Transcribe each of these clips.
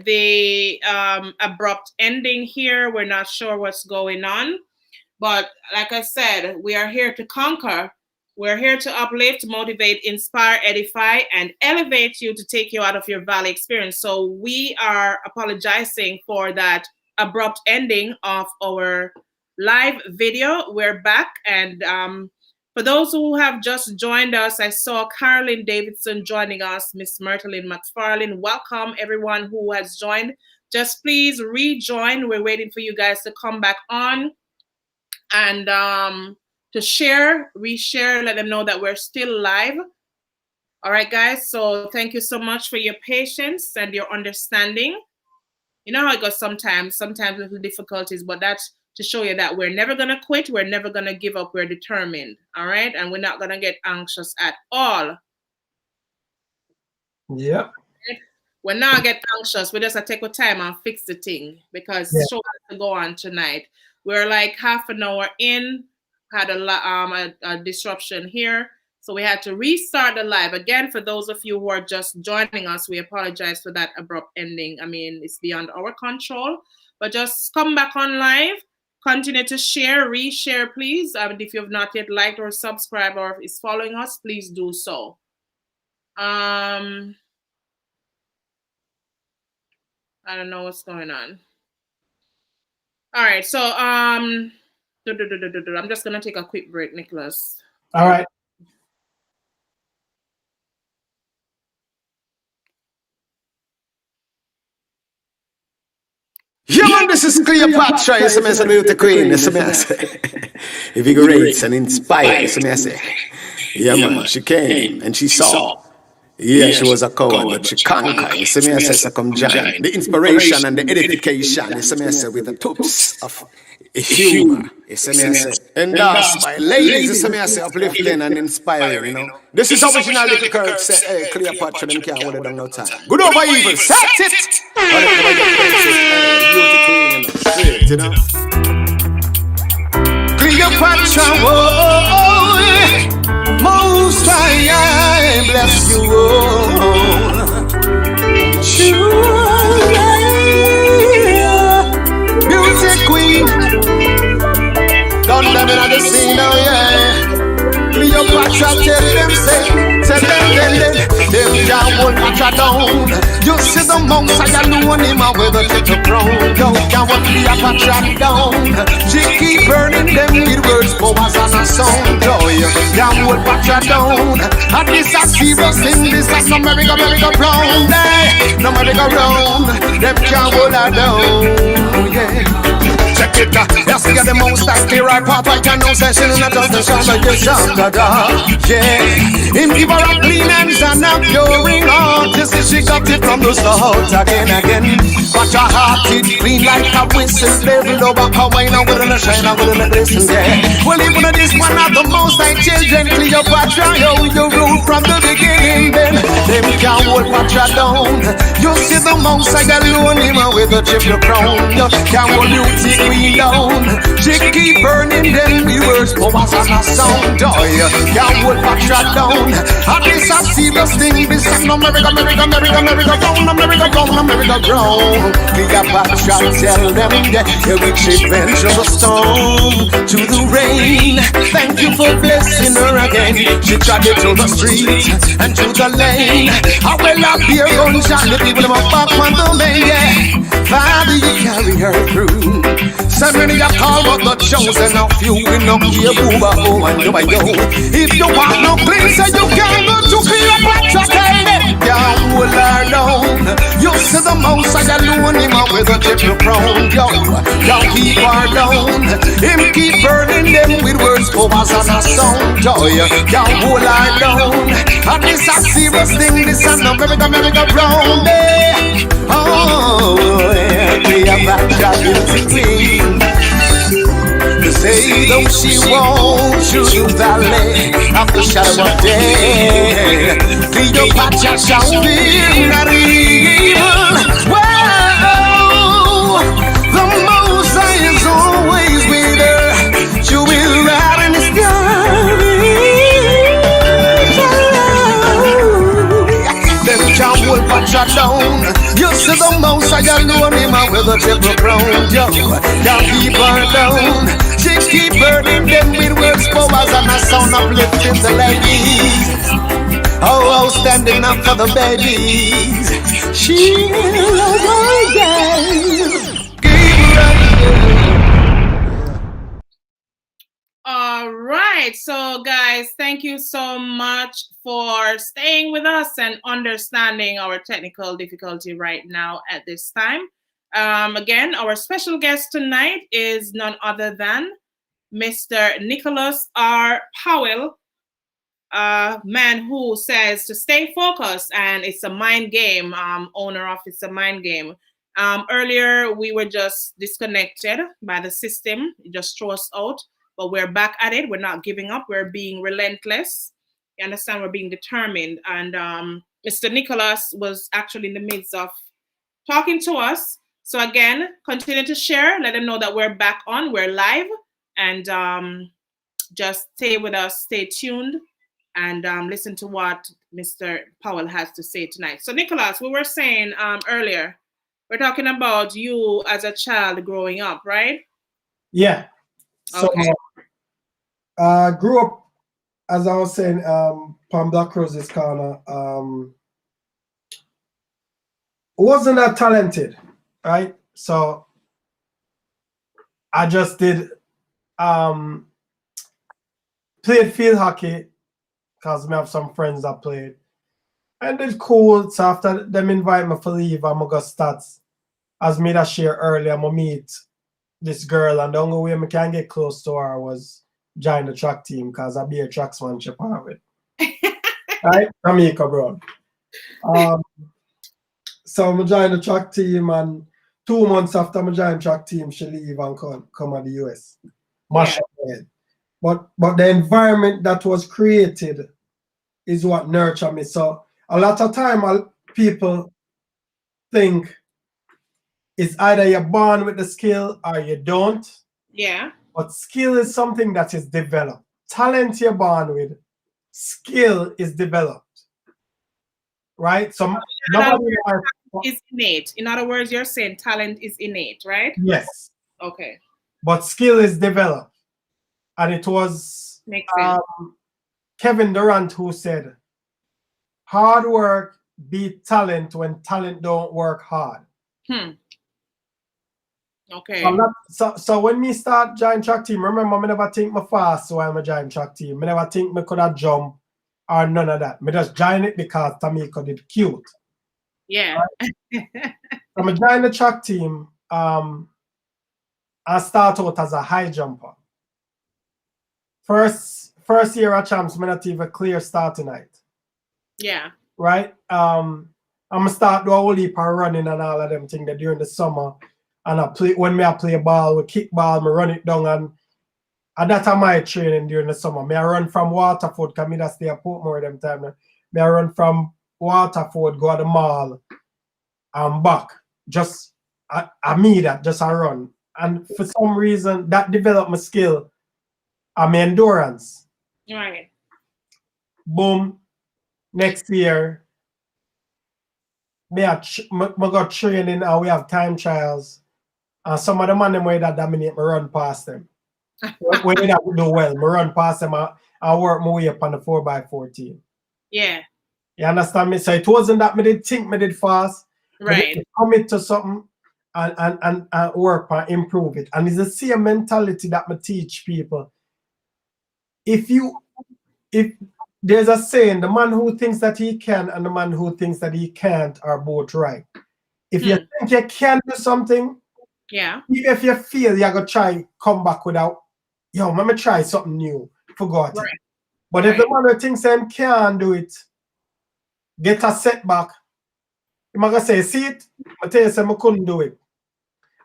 the abrupt ending here. We're not sure what's going on. But like I said, we are here to conquer. We're here to uplift, motivate, inspire, edify, and elevate you to take you out of your valley experience. So we are apologizing for that abrupt ending of our live video. We're back. And for those who have just joined us, I saw Carolyn Davidson joining us, Miss Myrtleyn McFarlane. Welcome everyone who has joined. Just please rejoin. We're waiting for you guys to come back on and to share, reshare, let them know that we're still live. All right, guys. So thank you so much for your patience and your understanding. You know how it goes sometimes little difficulties, but that's to show you that we're never going to quit. We're never going to give up. We're determined. All right. And we're not going to get anxious at all. Yep. We're not get anxious. We just take our time and fix the thing because the show has to go on tonight. We're like half an hour in. Had a disruption here, so we had to restart the live again. For those of you who are just joining us, we apologize for that abrupt ending. I mean, it's beyond our control, but just come back on live, continue to share, reshare, please. If you have not yet liked or subscribed or is following us, please do so. I don't know what's going on. All right, so I'm just gonna take a quick break, Nicholas. All right. Yeah, man, this is Cleopatra. It's a beauty queen. It's a invigorates and inspires. Yeah, man, she came and she saw. Yeah, she was a coward, but she conquered. It's a come giant. The inspiration and the edification. It's with the tips of humor. It's and that's by ladies. It's uplifting and inspiring. You know, this is original little girl. Say, hey, Cleopatra, them can't hold it down no time. Good over evil. Set it. Beauty queen, you know. Cleopatra, whoa. Most I bless you all. Beauty queen, don't let me not see now, yeah. Cleopatra, tell them, them can't hold Patra down. You see the monks, I alone him with a little crown. Don't hold Cleopatra down. She keep burning them with words, powers and a sound. Can't hold Patra down. And this a serious thing, this is no merry-go-round. No merry-go-round, them can't hold her down, yeah. Check it out, yes, you get the most that clear right path. I can no session and I just the shot like you shot, yeah. Him give her a clean hands and a pure heart. You see she got it from the start again. But her heart it clean like a whistle. Level over her wine and with a shine and with a listen, yeah. Well, even this one of the most like children. Cleopatra, yo, you rule from the beginning. Then them can't hold Patra down. You see the most I alone him with a triple crown. You can't hold beauty queen down. She keep burning them viewers, powers and a sound. Can't hold Patra down. And this a serious thing. This is no merry-go-round. Cleopatra tell them that you reach adventure the storm to the rain. Thank you for blessing her again. She tried it to the street and to the lane. I will not be a gunshot. The people in my back on the lane, yeah. Father, you carry her through. So many are called but not chosen. Now few will not hear booba oh and yo. If you want no place, you can go to Cleopatra. Tell them, can't hold her down. You see the mouse I alone him with a triple crown. Yo, can't keep her down. Him keep burning them with words, powers and a sound. Can't hold her down. And this a serious thing. This a no merry-go-round. Oh, yeah, Cleopatra beauty queen. To say though she won't choose the valley of the shadow of death, Cleopatra shall be not evil. Whoa, the Most High is always with her. She will ride in the sky. Them can't hold Patra down. You see the most I alone him a with a triple crown. Yo, can't keep her down. She keep burning them with words, powers, and a sound uplifting the ladies. Oh, standing up for the babies. She's a girl. All right, so guys, thank you so much for staying with us and understanding our technical difficulty right now at this time. Again, our special guest tonight is none other than Mr. Nicholas R. Powell, a man who says to stay focused, and it's a mind game, owner of It's a Mind Game. Earlier, we were just disconnected by the system. It just threw us out. But we're back at it. We're not giving up. We're being relentless. You understand? We're being determined. And Mr. Nicholas was actually in the midst of talking to us. So again, continue to share. Let them know that we're back on. We're live. And just stay with us. Stay tuned. And listen to what Mr. Powell has to say tonight. So Nicholas, we were saying earlier, we're talking about you as a child growing up, right? Yeah. So, okay. Grew up, as I was saying, Palm Black Roses corner. Wasn't that talented, right? So I just did played field hockey because I have some friends that played. And it's cool. So after them invite me to leave, I'm gonna go start. As me that share earlier, I'm gonna meet this girl, and the only way I can get close to her was join the track team because I be a tracksmanship part of it. Right? Jamaica, bro. So I joined the track team, and 2 months after I joined the track team, she leave and come to the US. Mash up head. But the environment that was created is what nurtured me. So a lot of time people think it's either you're born with the skill or you don't. Yeah. But skill is something that is developed. Talent you're born with, skill is developed. Right? So is innate. In other words, you're saying talent is innate, right? Yes. Okay. But skill is developed. And it was Kevin Durant who said, hard work beat talent when talent don't work hard. Okay. So when me start join track team, remember I never think me fast while I join track team. I never think me could have jump or none of that. Me just join it because Tamika did cute. Yeah. Right? So I join the track team. I start out as a high jumper. First year at champs, I not even clear starting night. Yeah. Right? I'm gonna start do a whole heap of running and all of them things during the summer. And I play ball, we kick ball, me run it down, and that's my training during the summer. Me I run from Waterford, because me that stay at Portmore them time. Me I run from Waterford, go to the mall, and back. Just I me that, just I run. And for some reason that developed my skill and my endurance. Right. Boom. Next year, me got training and we have time trials. And some of the man them way that dominate, me run past them. When they don't do well, me run past them and work my way up on the 4x14. Yeah. You understand me? So it wasn't that me did think me did fast. Right. Me commit to something and work and improve it. And it's the same mentality that me teach people. If there's a saying, the man who thinks that he can and the man who thinks that he can't are both right. If you think you can do something, yeah. If you feel you're going to try come back without, let me try something new, forgot it. But if the man who thinks he can do it, get a setback, I'm going to say, see it, I tell you, I couldn't do it.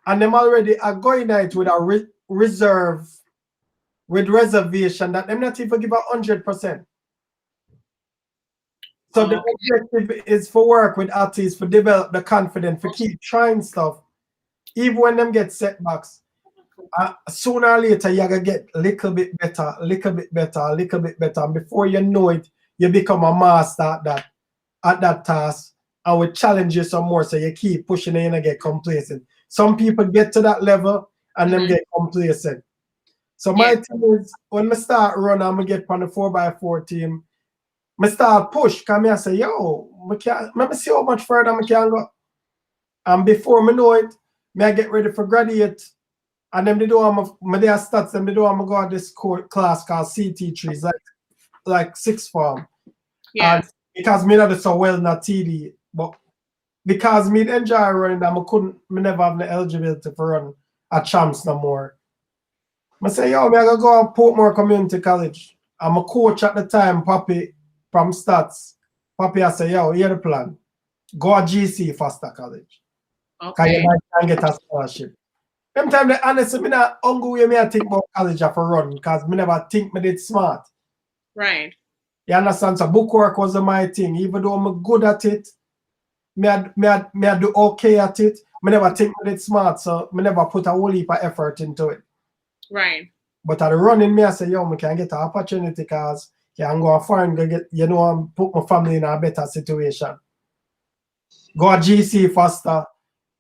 And them already are going at it with a reservation that them not even give 100%. So the objective is for work with artists, for develop the confidence, for keep trying stuff. Even when them get setbacks, sooner or later you're going to get a little bit better, a little bit better, a little bit better. And before you know it, you become a master at that task. and we challenge you some more, so you keep pushing in and get complacent. Some people get to that level and then get complacent. So my thing is, when I start run and I get on the 4x4 team, I start push, because I say, yo, let me see how much further I can go. And before I know it, I get ready for graduate. And then they do my stats, then they do go to this class called CT3, like sixth form. Yeah. And because me not so well not TD, but because me enjoy running, me never have the eligibility for run at champs no more. I say, yo, me I gotta go to Portmore Community College. I'm a coach at the time, Papi, from stats. Papi, I say, yo, here's the plan. Go to GC Foster College. Okay. You might get a scholarship. Them time the honestly, me not hungry me I think about college for run, because me never think me did smart. Right. You understand? So book work was my thing. Even though I'm good at it, me I do okay at it. Me never think me did smart, so me never put a whole heap of effort into it. Right. But at the running, me I say, yo, me can get an opportunity, because I can go foreign, go get, you know, and put my family in a better situation. Go to GC faster.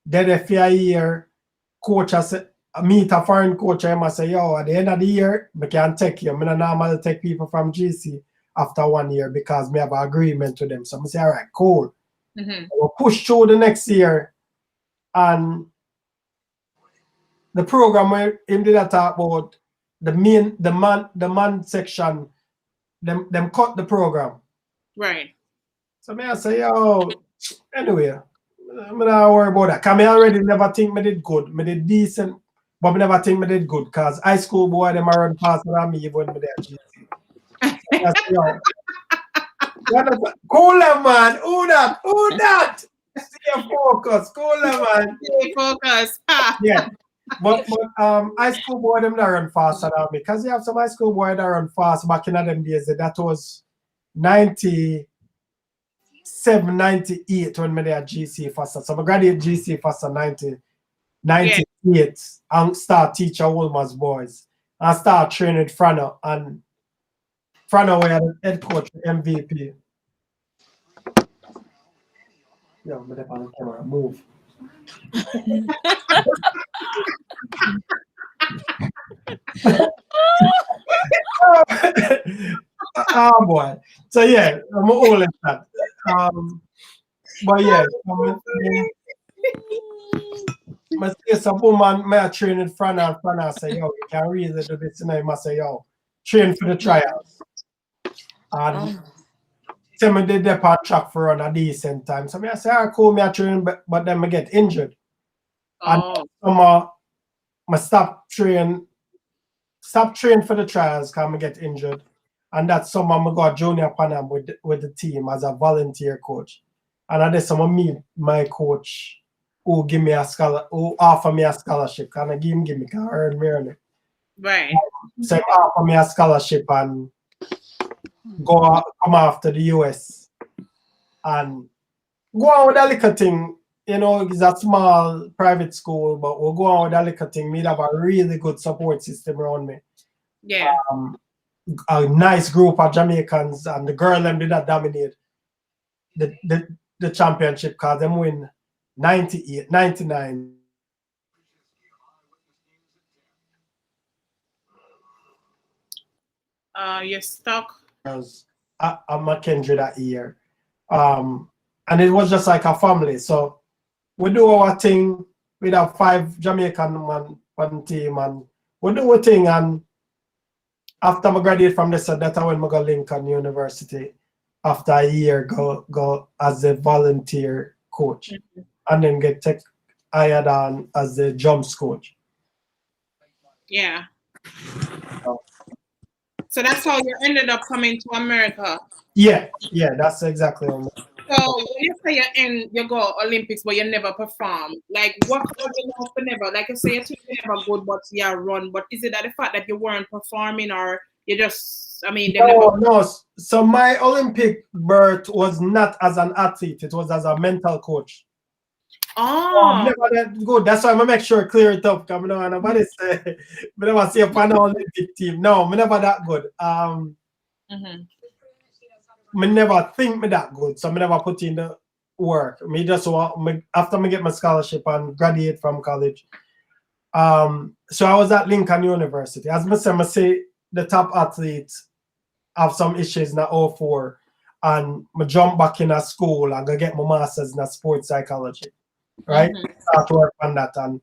Then if you're a year, coach, I say, meet a foreign coach, I say, yo, at the end of the year, I can take you. I don't normally take people from GC after 1 year, because I have an agreement with them. So I say, all right, cool. We'll push through the next year. And the program where him did I talk about, the man section, them cut the program. Right. So I say, yo, anyway, I'm not worry about that. Because I already never think I did good. I did decent, but I never think I did good, because high school boy, them are run faster than me when I did at GC. So say, yo, cool, man. Who that? Who that? Stay focused. Cool, man. Stay focused. Yeah. But high school boy, them not run faster than me. Because you have some high school boy that run fast back in them days. That was 97, 98 when I did at GC faster. So I graduated GC faster 98 and start teaching Wolmer's boys. I start training Frano, and Frano were the head coach, MVP. Yo, I'm on the camera. Move. Oh boy. So yeah, I'm all in that. But yeah, I see some woman may train in front and say, yo, you can really do this tonight. I say, yo, train for the trials. And so I did the part track for run a decent time. So I say, ah, cool, I train, but then I get injured. And I stop train for the trials because I get injured. And that's summer I got junior Panam with the team as a volunteer coach. And I did some meet my coach who give me who offer me a scholarship. Can I give me can earn me on it. Right. So he offer me a scholarship and come after the US and go on with a little thing. You know, it's a small private school, but we'll go on with a little thing. Me have a really good support system around me. Yeah. A nice group of Jamaicans, and the girl them did not dominate the championship because them win 98, 99. You're stuck. I'm Mackenzie that year. And it was just like a family. So we do our thing. We have 5 Jamaican man on team, and we do our thing. And after I graduate from this, that's when I go Lincoln University. After a year, go as a volunteer coach, and then get hired on as a jumps coach. Yeah. So that's how you ended up coming to America. Yeah, that's exactly what I mean. So when you say you go Olympics, but you never perform, like what was you know for never? Like you say, you think you never good, but you run. But is it that the fact that you weren't performing, or you just? I mean, no. So my Olympic birth was not as an athlete; it was as a mental coach. Oh, never that good. That's why I'm make sure clear it up. Because I nobody say, I never see upon the Olympic team. No, I'm never that good. I never think me that good, so I never put in the work. Me just want after me get my scholarship and graduate from college. So I was at Lincoln University. As I say the top athletes have some issues in the 04, and I jump back in a school and go get my master's in sports psychology. Right? Start to work on that. And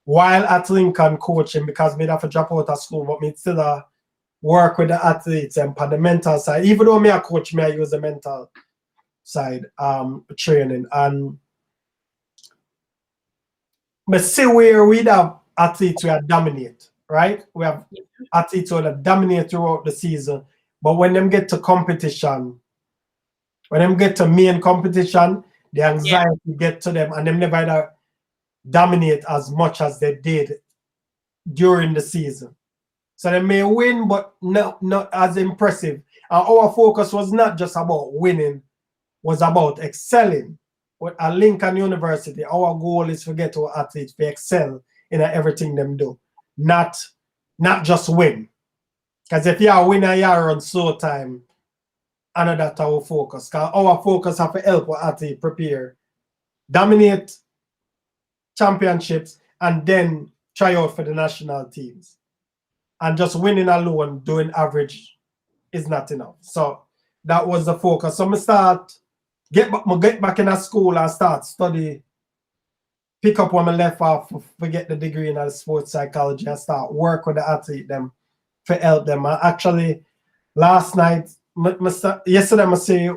while at Lincoln coaching, because me have to drop out of school, but me still work with the athletes and on the mental side. Even though me a coach, me I use the mental side training. And but see where we have athletes who dominate, right? We have athletes who dominate throughout the season, but when them get to competition, when them get to main competition, the anxiety get to them, and them never dominate as much as they did during the season. So they may win, but not as impressive. And our focus was not just about winning, was about excelling. At Lincoln University, our goal is to get our athletes to excel in everything them do, not just win. Because if you are a winner, you are on slow time, and that's our focus. Because our focus have to help our athletes prepare, dominate championships, and then try out for the national teams. And just winning alone, doing average, is not enough. So that was the focus. So I get back in a school and start study, pick up when I left off, to get the degree in sports psychology and start work with the athlete them to help them. And actually, last night, yesterday, I say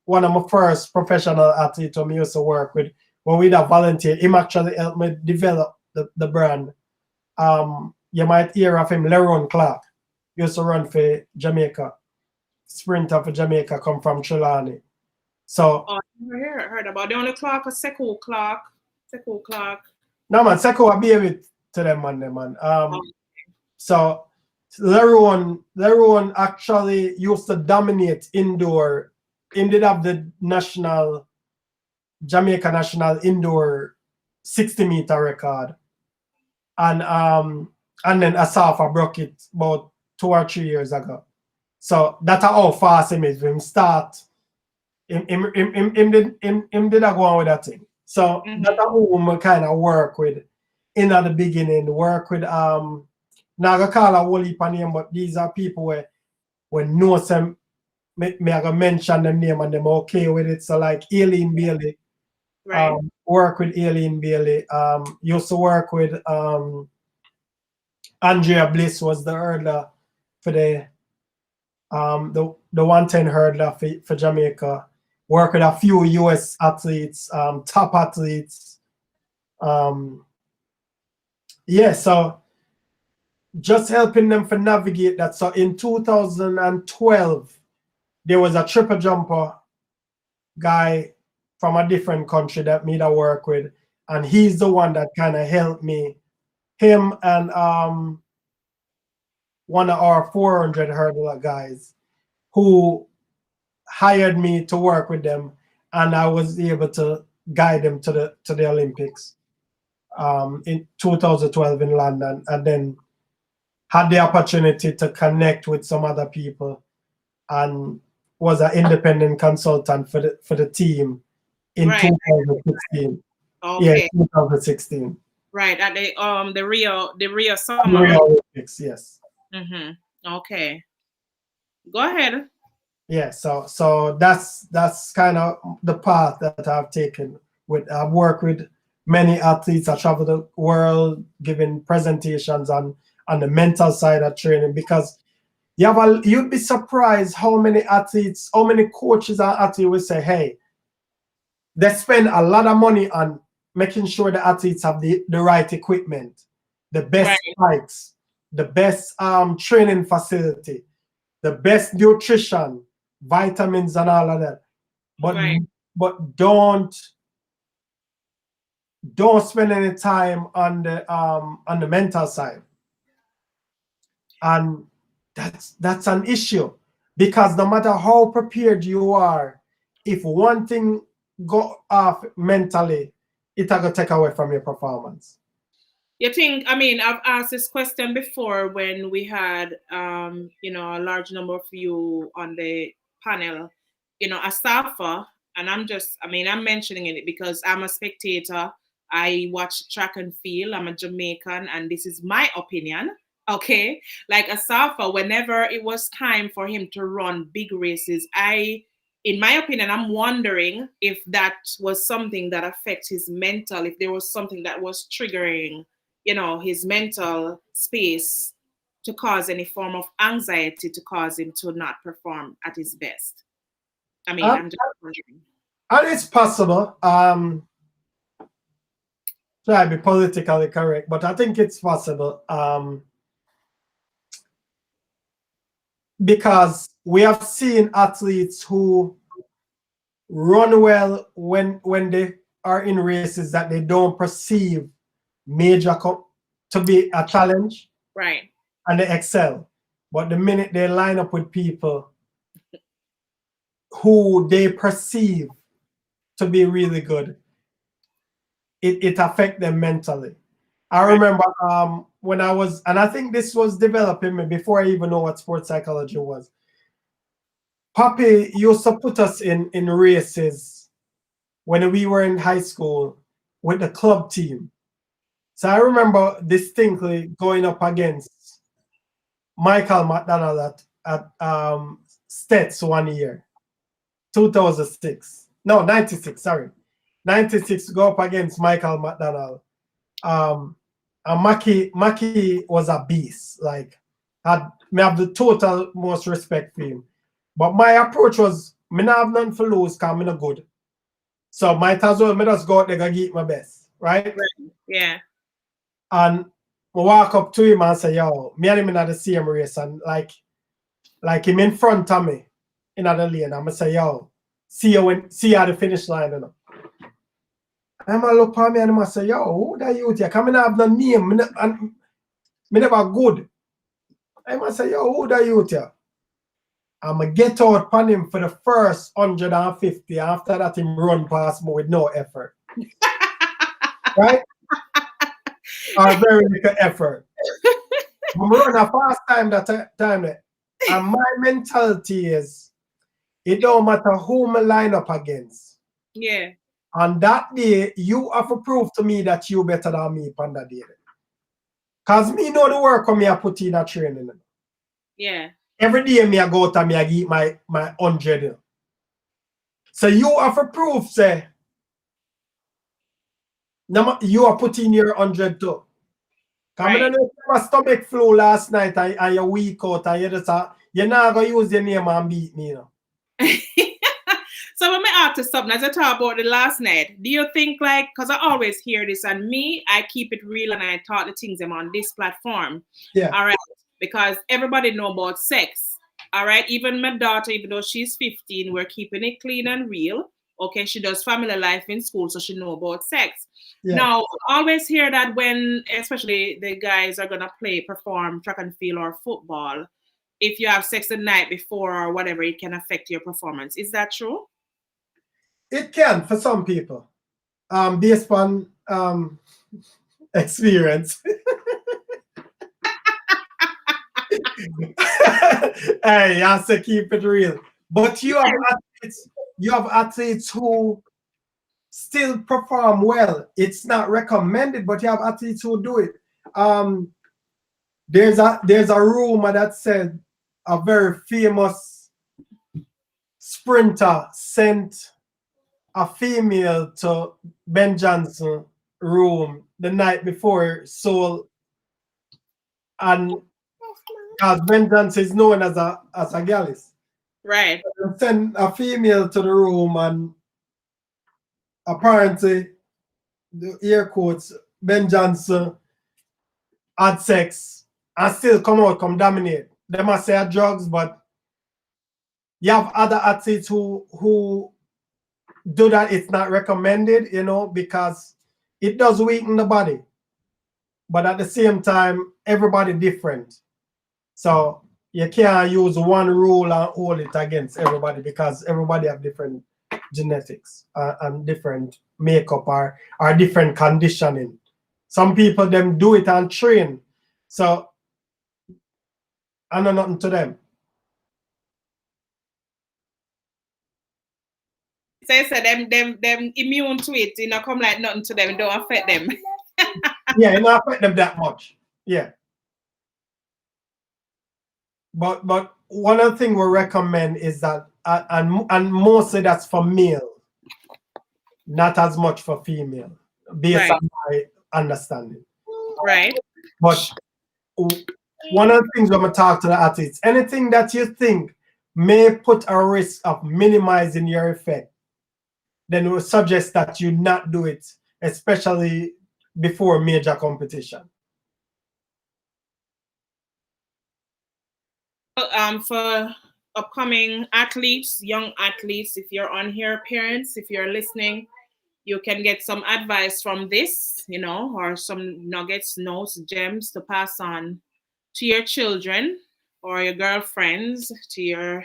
one of my first professional athletes who I used to work with, when we had volunteer, him actually helped me develop the brand. You might hear of him, Leron Clark. He used to run for Jamaica. Sprinter for Jamaica, come from Trelawney. So I heard about the only Clark or 𝐬𝐤𝐜𝐿 Clark. 𝐬𝐤𝐜𝐿 Clark. No man, 𝐬𝐤𝐜𝐿 I be with to them man. So Leron actually used to dominate indoor. He did have the Jamaica national indoor 60-meter record. And then Asafa broke it about 2 or 3 years ago. So that's how fast him is. Him start, him did go on with that thing. So that's how we kind of work with in the beginning. Work with now I gonna call a whole heap of name, but these are people where know some. Me I gonna mention them name and them okay with it. So like Aileen Bailey, right. Work with Aileen Bailey. Used to work with Andrea Bliss was the hurdler for the 110 hurdler for Jamaica. Work with a few US athletes, top athletes. So just helping them to navigate that. So in 2012, there was a triple jumper guy from a different country that me to work with, and he's the one that kind of helped me. Him and one of our 400 hurdler guys who hired me to work with them, and I was able to guide them to the Olympics in 2012 in London, and then had the opportunity to connect with some other people and was an independent consultant for the team in 2016. Okay. Yeah, 2016. Right, at the Rio summer. Rio Olympics, yes. Okay. Go ahead. Yeah, so that's kind of the path that I've taken. I've worked with many athletes. I travel the world giving presentations on the mental side of training, because you'd be surprised how many athletes, how many coaches and athletes will say, hey, they spend a lot of money on making sure the athletes have the right equipment, the best bikes, the best training facility, the best nutrition, vitamins and all of that. But don't spend any time on the mental side. And that's an issue, because no matter how prepared you are, if one thing go off mentally, it's going to take away from your performance. You think, I've asked this question before when we had, a large number of you on the panel, a staffer, and I'm mentioning it because I'm a spectator. I watch track and field. I'm a Jamaican, and this is my opinion. Okay, like Asafa, whenever it was time for him to run big races, in my opinion, I'm wondering if that was something that affects his mental, if there was something that was triggering, his mental space to cause any form of anxiety to cause him to not perform at his best. I'm just wondering. And it's possible. Try to be politically correct, but I think it's possible. Because we have seen athletes who run well when they are in races that they don't perceive major to be a challenge. Right. And they excel. But the minute they line up with people who they perceive to be really good, it affects them mentally. I remember when I was, and I think this was developing me before I even know what sports psychology was. Papi used to put us in races when we were in high school with the club team. So I remember distinctly going up against Michael McDonald at Stets one year, 2006. No, 96, sorry. 96 go up against Michael McDonald. And Maki was a beast. Like, me have the total most respect for him. But my approach was, me not have nothing for lose because I'm not good. So might as well me just go out there and give my best. Right? Yeah. And I walk up to him and say, yo, me and him in the same race. And like him in front of me in the lane. I'm say, yo, see you at the finish line. You know? I'm going to look at me and I say, yo, who that you here? Come in have no name. And me never good. I'm going to say, yo, who that you here? I'm going to get out upon him for the first 150. After that, him run past me with no effort. Right? Or very little effort. I'm running a fast time that time. And my mentality is, it don't matter who I line up against. Yeah. On that day, you have to prove to me that you better than me on that day. Because me know the work me I put in that training. Yeah. Every day me I go out and me I get my 100. So you have to prove, say, you are putting your 100 too. Because I know my stomach flu last night and you're weak out and you're not going to use your name and beat me. You know? So let me ask you something. As I talk about the last night, do you think because I always hear this, and me, I keep it real and I talk the things I'm on this platform. Yeah. All right. Because everybody know about sex. All right. Even my daughter, even though she's 15, we're keeping it clean and real. Okay. She does family life in school, so she know about sex. Yeah. Now, I always hear that when, especially the guys are going to perform track and field or football, if you have sex the night before or whatever, it can affect your performance. Is that true? It can for some people, based on experience. Hey, you have to keep it real. But you have athletes who still perform well. It's not recommended, but you have athletes who do it. There's a rumor that said a very famous sprinter sent a female to Ben Johnson room the night before Soul, and because Ben Johnson is known as a gallus. Right. Send a female to the room, and apparently the air quotes Ben Johnson had sex and still come dominate. They must say drugs, but you have other athletes who do that. It's not recommended, because it does weaken the body. But at the same time, everybody different. So you can't use one rule and hold it against everybody, because everybody have different genetics and different makeup or different conditioning. Some people, them do it and train. So I know nothing to them. Say them immune to it, you know, come like nothing to them, it don't affect them. Yeah, it don't affect them that much. Yeah. But one of the things we recommend is that, and mostly that's for male, not as much for female, based on my understanding. Right. But one of the things when we talk to the athletes, anything that you think may put a risk of minimizing your effect, then we suggest that you not do it, especially before major competition. For upcoming athletes, young athletes, if you're on here, parents, if you're listening, you can get some advice from this, you know, or some nuggets, notes, gems to pass on to your children or your girlfriends, to your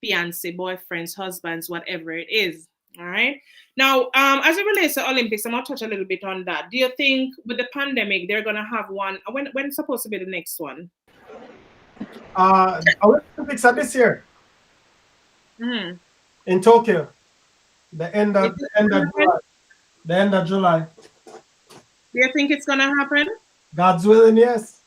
fiancé, boyfriends, husbands, whatever it is. All right. Now, as it relates to Olympics, I'm gonna touch a little bit on that. Do you think with the pandemic they're gonna have one? When's supposed to be the next one? Olympics are this year in Tokyo. The end of July. The end of July. Do you think it's gonna happen? God's willing, yes.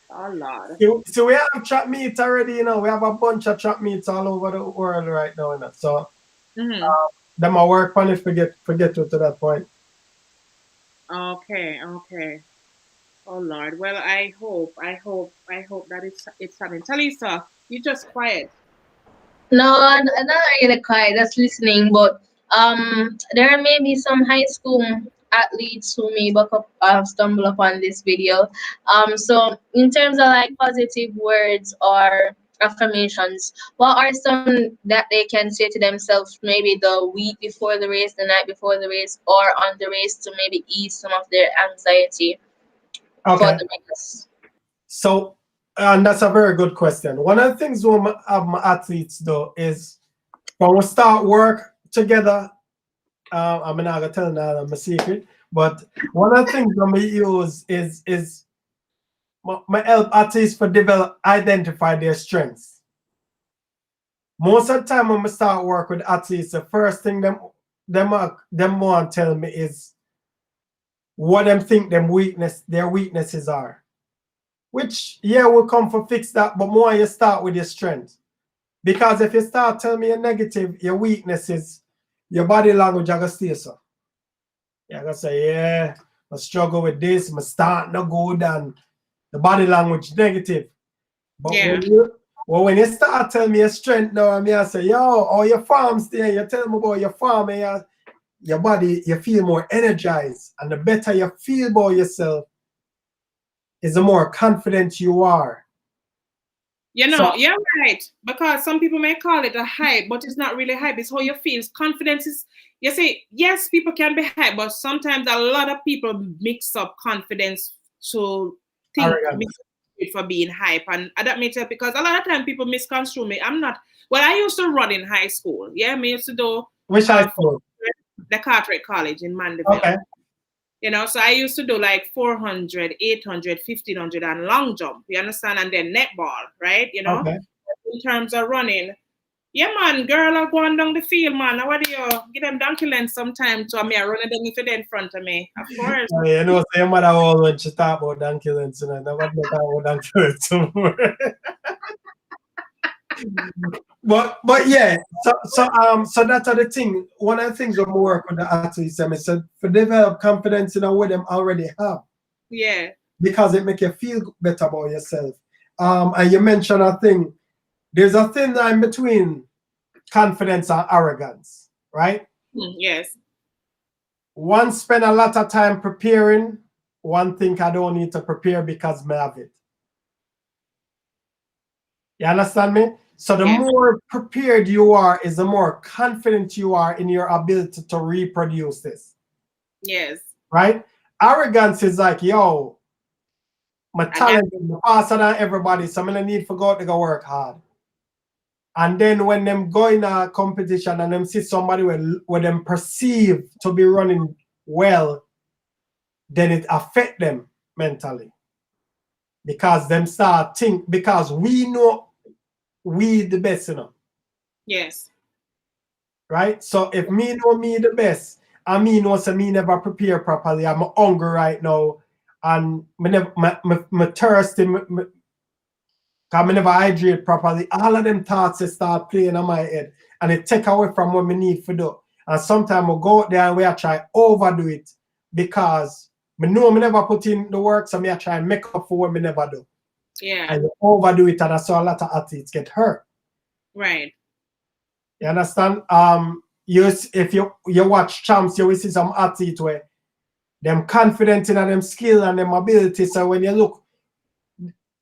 Oh Lord. So we have track meets already, you know. We have a bunch of track meets all over the world right now, you know. So them I work on it forget to that point. Okay. Oh Lord. Well, I hope that it's happening. Talisa, you just quiet. No, I'm not really quiet, just listening. But there may be some high school athletes who may stumble upon this video. So in terms of like positive words or affirmations, what are some that they can say to themselves maybe the week before the race, the night before the race, or on the race to maybe ease some of their anxiety for the race? So, and that's a very good question. One of the things we have my athletes do is when we start work together, I'm not gonna tell that I'm a secret, but one of the things that we use is my help athletes for identify their strengths. Most of the time when we start work with athletes, the first thing them want to tell me is what them think their weaknesses are. Which, yeah, we'll come for fix that, but more you start with your strength. Because if you start telling me your negative, your weaknesses, your body language, I gonna stay so. You're gonna say, yeah, I struggle with this, I start no good, and the body language negative. But when you start telling me your strength now, I say, yo, all your farms there, you tell me about your farm, and your body, you feel more energized. And the better you feel about yourself, is the more confident you are. You know, you're right. Because some people may call it a hype, but it's not really hype. It's how you feel. Confidence is, you say, yes, people can be hype, but sometimes a lot of people mix up confidence to think for being hype. And that makes it because a lot of times people misconstrue me. I'm not, well, I used to run in high school. Yeah, I used to do. Which high school? The Cartwright College in Mandeville. Okay. You know, so I used to do like 400, 800, 1500 and long jump, you understand? And then netball, right? You know, in terms of running. Yeah, man, girl are going down the field, man. How do you give them donkey length sometime to me? I run them if they're in front of me. Of course. You know, say your mother all when she talk about donkey length, you know, nobody talk about donkey length anymore. But yeah, so that's the thing. One of the things we work with the athletes, I said, for develop confidence in what them already have. Yeah. Because it make you feel better about yourself. And you mentioned a thing. There's a thin line between confidence and arrogance, right? Yes. One spend a lot of time preparing. One think I don't need to prepare because I have it. You understand me? So the more prepared you are is the more confident you are in your ability to reproduce this. Yes. Right? Arrogance is like, yo, my talent is faster than everybody, so I'm gonna need to go work hard. And then when them go in a competition and them see somebody where them perceive to be running well, then it affect them mentally. Because them start think, because we know we the best, you know. Yes. right? So if me know me the best, and me know so me never prepare properly, I'm hungry right now, and me never, me thirsty, cause me never hydrate properly. All of them thoughts start playing on my head, and it take away from what me need to do. And sometimes I go out there and we are try overdo it because me know me never put in the work, so me I try and make up for what me never do. Yeah. And you overdo it, and that's how a lot of athletes get hurt. Right. You understand? If you watch champs, you will see some athletes where them confident in them skill and them ability. So when you look,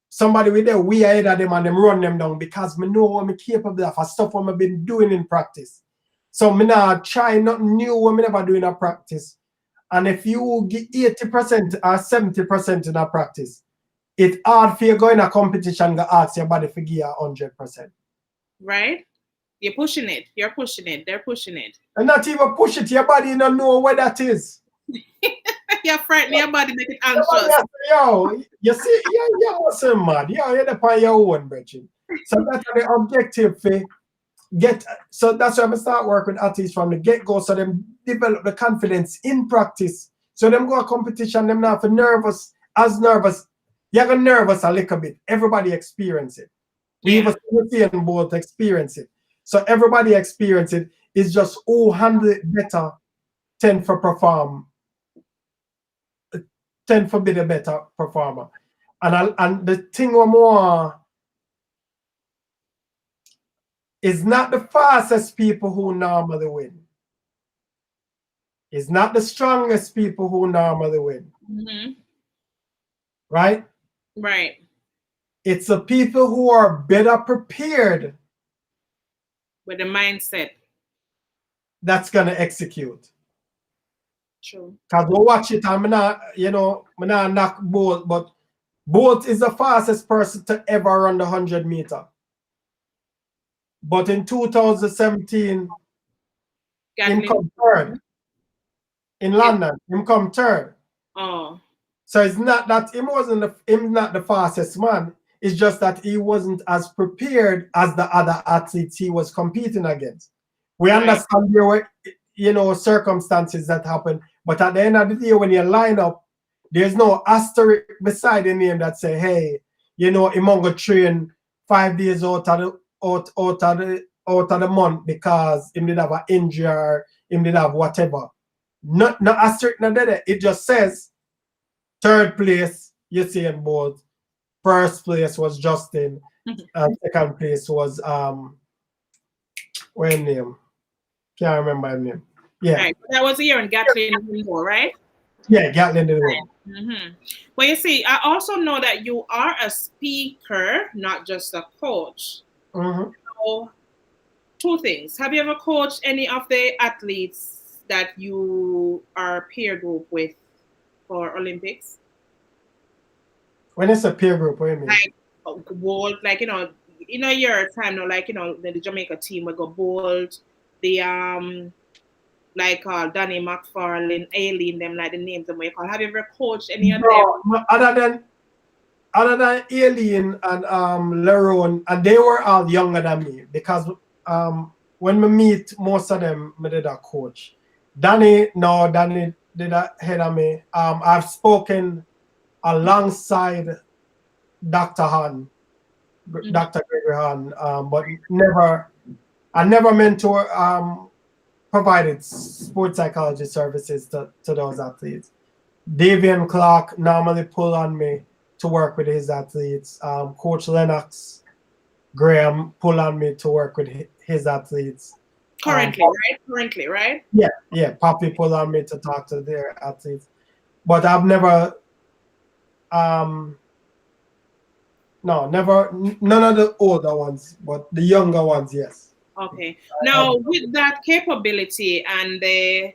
somebody with their way ahead of them and them run them down because me know what I'm capable of, stuff what I've been doing in practice. So me not try nothing new what me never do in a practice. And if you get 80% or 70% in a practice, it's hard for you go in a competition to ask your body to give you 100%. Right? You're pushing it. You're pushing it. They're pushing it. And not even push it, your body don't know what that is. You're frightening your body, make it anxious. Yo, you see, you're also mad. You're on your own, Bridget. So that's the objective for get. So that's why I start working with athletes from the get-go, so them develop the confidence in practice. So them go a competition, them not for nervous, as nervous. You're gonna nervous a little bit. Everybody experience it. We even both experience it. So everybody experience it. It's just who handle it better tend for perform. Tend for be the better performer. And the thing more is not the fastest people who normally win. It's not the strongest people who normally win. Mm-hmm. Right? Right. It's the people who are better prepared with the mindset that's gonna execute. True. Cause we watch it and me not knock Bolt, but Bolt is the fastest person to ever run the 100-meter. But in 2017, him come third. In London, him come third. Oh. So it's not that him not the fastest man. It's just that he wasn't as prepared as the other athletes he was competing against. We understand there were, circumstances that happen, but at the end of the day, when you line up, there's no asterisk beside the name that say, hey, him gonna train 5 days out of the month because him did have an injury or him did have whatever. No asterisk, no there. It just says third place, Usain Bolt. First place was Justin. And second place was what name? Can't remember his name. Yeah. Right. That was here in Gatlin, right? Yeah, Gatlin did it. Mm-hmm. Well, you see, I also know that you are a speaker, not just a coach. Mm-hmm. So, 2 things. Have you ever coached any of the athletes that you are peer group with for Olympics? When it's a peer group, what do you mean? Like Bolt, like your time now, like the Jamaica team will go Bolt, the Danny McFarlane, Aileen, them like the names that we call. Have you ever coached any of them? No, other than Aileen and Lerone, and they were all younger than me because when we meet most of them, I did a coach. Danny did ahead of me. I've spoken alongside Dr. Han, Dr. Gregory Han, but I never mentor provided sports psychology services to those athletes. Davian Clark normally pull on me to work with his athletes. Coach Lennox Graham pull on me to work with his athletes. Currently, right? Yeah. Poppy pull on me to talk to their athletes. But I've never never, none of the older ones, but the younger ones, yes. Okay. Now, with that capability and the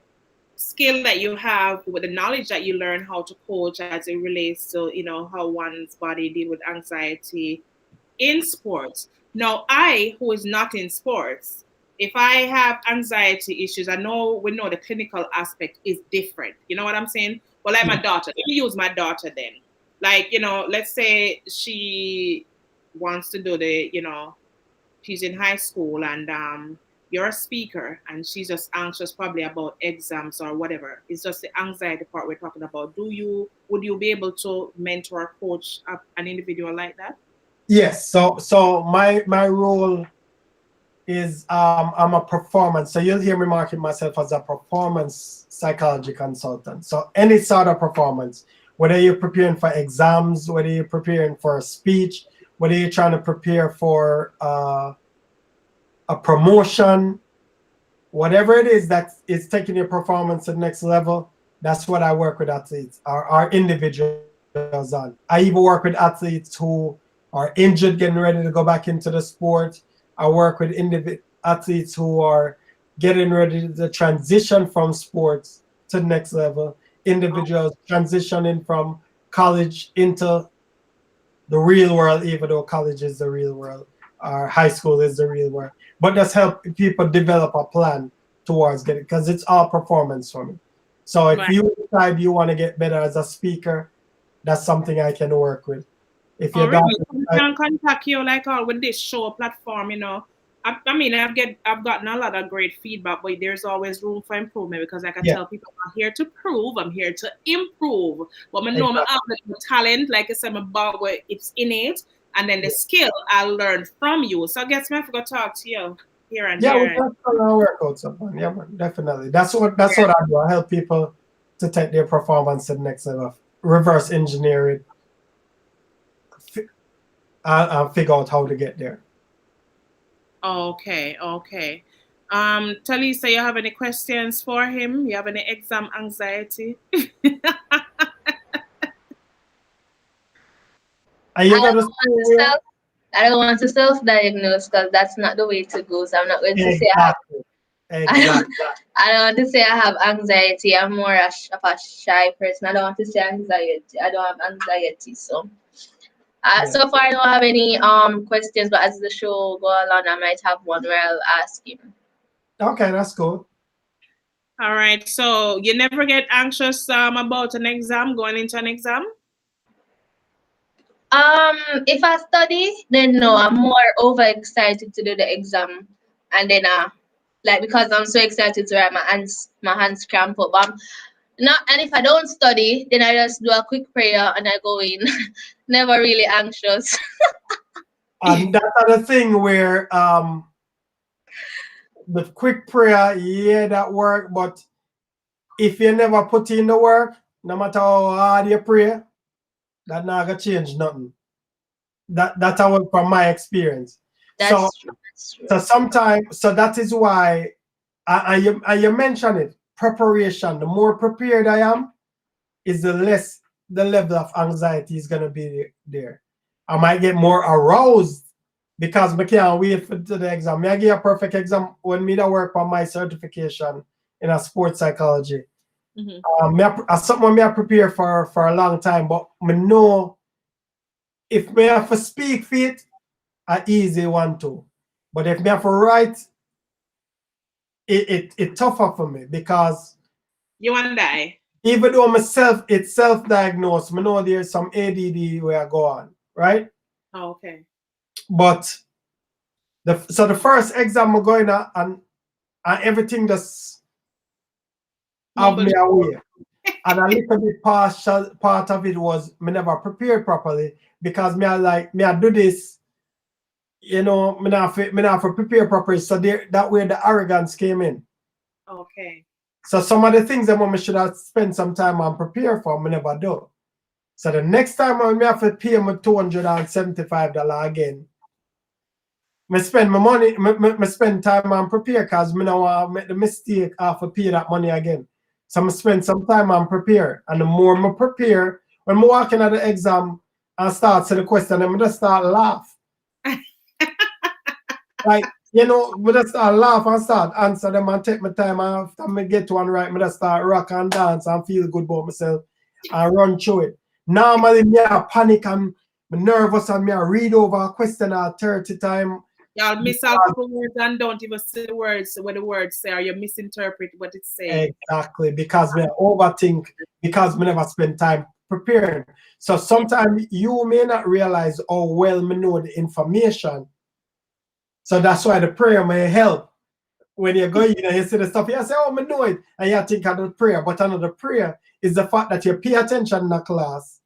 skill that you have, with the knowledge that you learn how to coach as it relates to, how one's body deal with anxiety in sports. Now, who is not in sports, if I have anxiety issues, we know the clinical aspect is different. You know what I'm saying? Well, like my daughter, let me use my daughter then. Like, let's say she wants to do she's in high school and you're a speaker and she's just anxious probably about exams or whatever. It's just the anxiety part we're talking about. Would you be able to mentor or coach an individual like that? Yes. So my role is I'm a performance. So you'll hear me market myself as a performance psychology consultant. So any sort of performance, whether you're preparing for exams, whether you're preparing for a speech, whether you're trying to prepare for a promotion, whatever it is that is taking your performance to the next level, that's what I work with athletes, our individuals on. I even work with athletes who are injured, getting ready to go back into the sport. I work with athletes who are getting ready to transition from sports to the next level, individuals transitioning from college into the real world, even though college is the real world, or high school is the real world. But just help people develop a plan towards getting, because it's all performance for me. So if you decide you want to get better as a speaker, that's something I can work with. If you really? I can contact you like with this show platform, I mean, I've gotten a lot of great feedback, but there's always room for improvement because, like I tell people, I'm here to prove, I'm here to improve. But I know I have the talent, like I said, about where it's innate, and then the skill I learned from you. So I guess I forgot to talk to you here and there. Yeah, we'll work out something. Yeah, definitely. That's what I do. I help people to take their performance to the next level, reverse engineer it, and figure out how to get there. Okay. Talisa, you have any questions for him? You have any exam anxiety? Are you gonna I don't want to self-diagnose because that's not the way to go. So I'm not going to say I don't want to say I have anxiety. I'm more of a shy person. I don't want to say anxiety. I don't have anxiety. So so far I don't have any questions, but as the show go along, I might have one where I'll ask him. Okay, that's cool. All right. So you never get anxious about an exam, going into an exam? If I study, then no, I'm more overexcited to do the exam, and then like because I'm so excited to write my hands cramp up. Not, and if I don't study, then I just do a quick prayer and I go in. Never really anxious. And that's the thing where the quick prayer, that work, but if you never put in the work, no matter how hard you pray, that not gonna change nothing. That's how from my experience. That's true. So sometimes, so that is why you mentioned it, preparation. The more prepared I am, is the less the level of anxiety is gonna be there. I might get more aroused because I can't wait for the exam. I give a perfect exam when me that work on my certification in a sports psychology. Something I prepare for a long time, but I know if me have to speak for it, an easy one too. But if me have to write, it tougher for me because you want to die. Even though it's self-diagnosed, I know there's some ADD where I go on, right? Oh, okay. But the first exam I'm going on and everything just have me away. And a little bit part of it was me never prepared properly because me I do this, me not prepare properly. So that way the arrogance came in. Okay. So some of the things that I should have spent some time on prepare for, I never do. So the next time I have to pay my $275 again, I spend my money, I spend time on prepare because I don't want to make the mistake of pay that money again. So I spend some time on prepare. And the more I prepare, when I walk in at the exam and start to the question, I just start laugh. Like, I just start laugh and start answer them and take my time. And after I get one right, I just start rock and dance and feel good about myself and run through it. Normally, I panic and I'm nervous and I read over a question 30 times. Y'all miss out the words and don't even see the words, what the words say, or you misinterpret what it's saying. Exactly, because we overthink, because we never spend time preparing. So sometimes you may not realize how well we know the information. So that's why the prayer may help. when you go in and you see the stuff, you say, oh, I know it. And you think of the prayer. But another prayer is the fact that you pay attention in the class.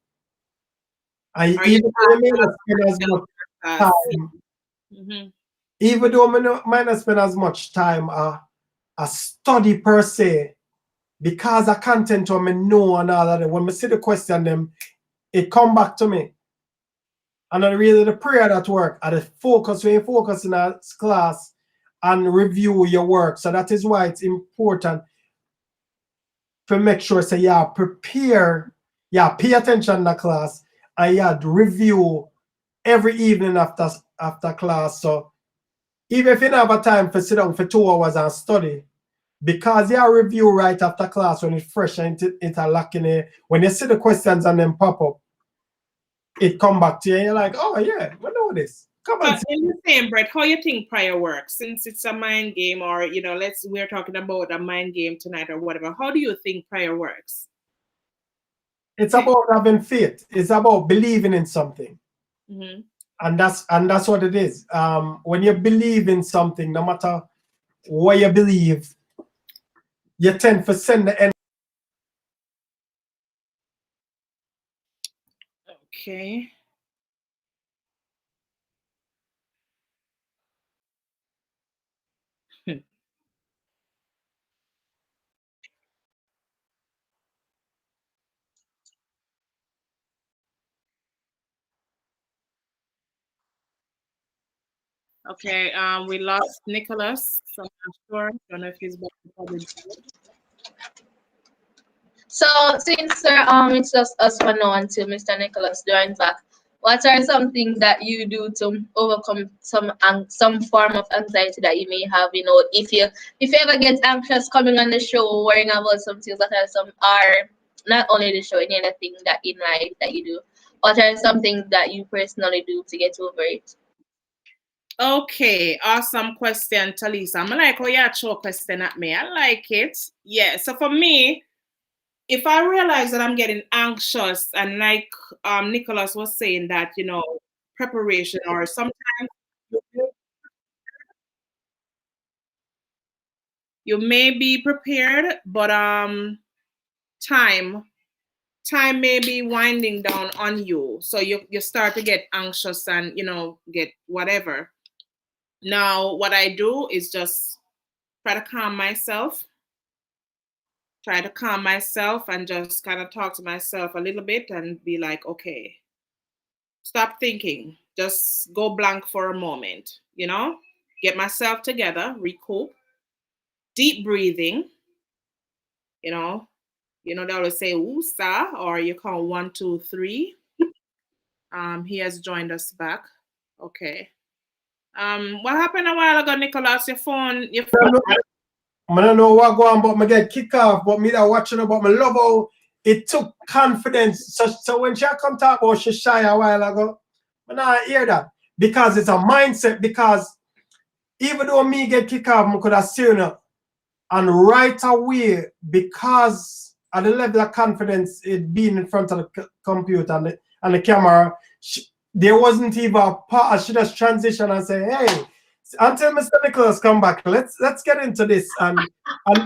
And even though you may not spend as much time, even though I might not spend as much time a study per se, because the content what I know and all of that, when I see the question them, it come back to me. And then really the prayer that work, and the focus, when you focus in a class and review your work. So that is why it's important to make sure, say, yeah, prepare, yeah, pay attention in the class, and yeah, review every evening after class. So even if you don't have a time for sit down for 2 hours and study, because you review right after class when it's fresh and interlocking it, when you see the questions and then pop up, it come back to you and you're like, oh yeah, we know this. Come on. In the same breath, how you think prayer works? Since it's a mind game, or we're talking about a mind game tonight or whatever. How do you think prayer works? It's about having faith. It's about believing in something. And that's what it is. When you believe in something, no matter what you believe, you tend to send the energy. Okay. Okay, we lost Nicholas, so I'm not sure. I don't know if he's back. So since it's just us for now until Mr. Nicholas joins back, what are some things that you do to overcome some form of anxiety that you may have? If you ever get anxious coming on the show, worrying about some things that are not only the show, any other thing that in life that you do, what are some things that you personally do to get over it? Okay, awesome question, Talisa. I'm like, oh yeah, throw a question at me. I like it. Yeah. So for me, if I realize that I'm getting anxious, and like Nicholas was saying that, preparation, or sometimes you may be prepared, but time may be winding down on you. So you start to get anxious and, get whatever. Now, what I do is just try to calm myself and just kind of talk to myself a little bit and be like, okay, stop thinking. Just go blank for a moment, get myself together, recoup, deep breathing, they always say 𝐬𝐤𝐴, or you count 1, 2, 3. He has joined us back. Okay. What happened a while ago, Nicholas? Your phone. I don't know what going on, but I get kicked off. But me that watching about my love how it took confidence. So when she come talk about she shy a while ago, I not hear that. Because it's a mindset. Because even though me get kicked off, I could have seen her. And right away, because at the level of confidence, it being in front of the computer and the camera, there wasn't even a part. She just transition and say, hey, until Mr. Nicholas come back, let's get into this and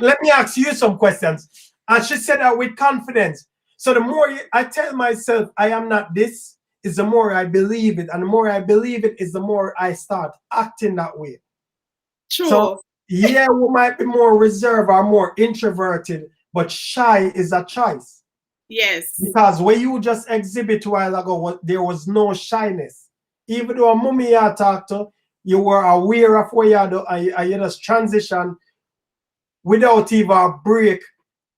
let me ask you some questions. And she said that with confidence. So the more I tell myself I am not this, is the more I believe it. And the more I believe it is the more I start acting that way. True. So yeah, we might be more reserved or more introverted, but shy is a choice. Yes. Because when you just exhibit a while ago, there was no shyness. Even though a mummy you talked to, you were aware of what you do, and you just transition without even a break.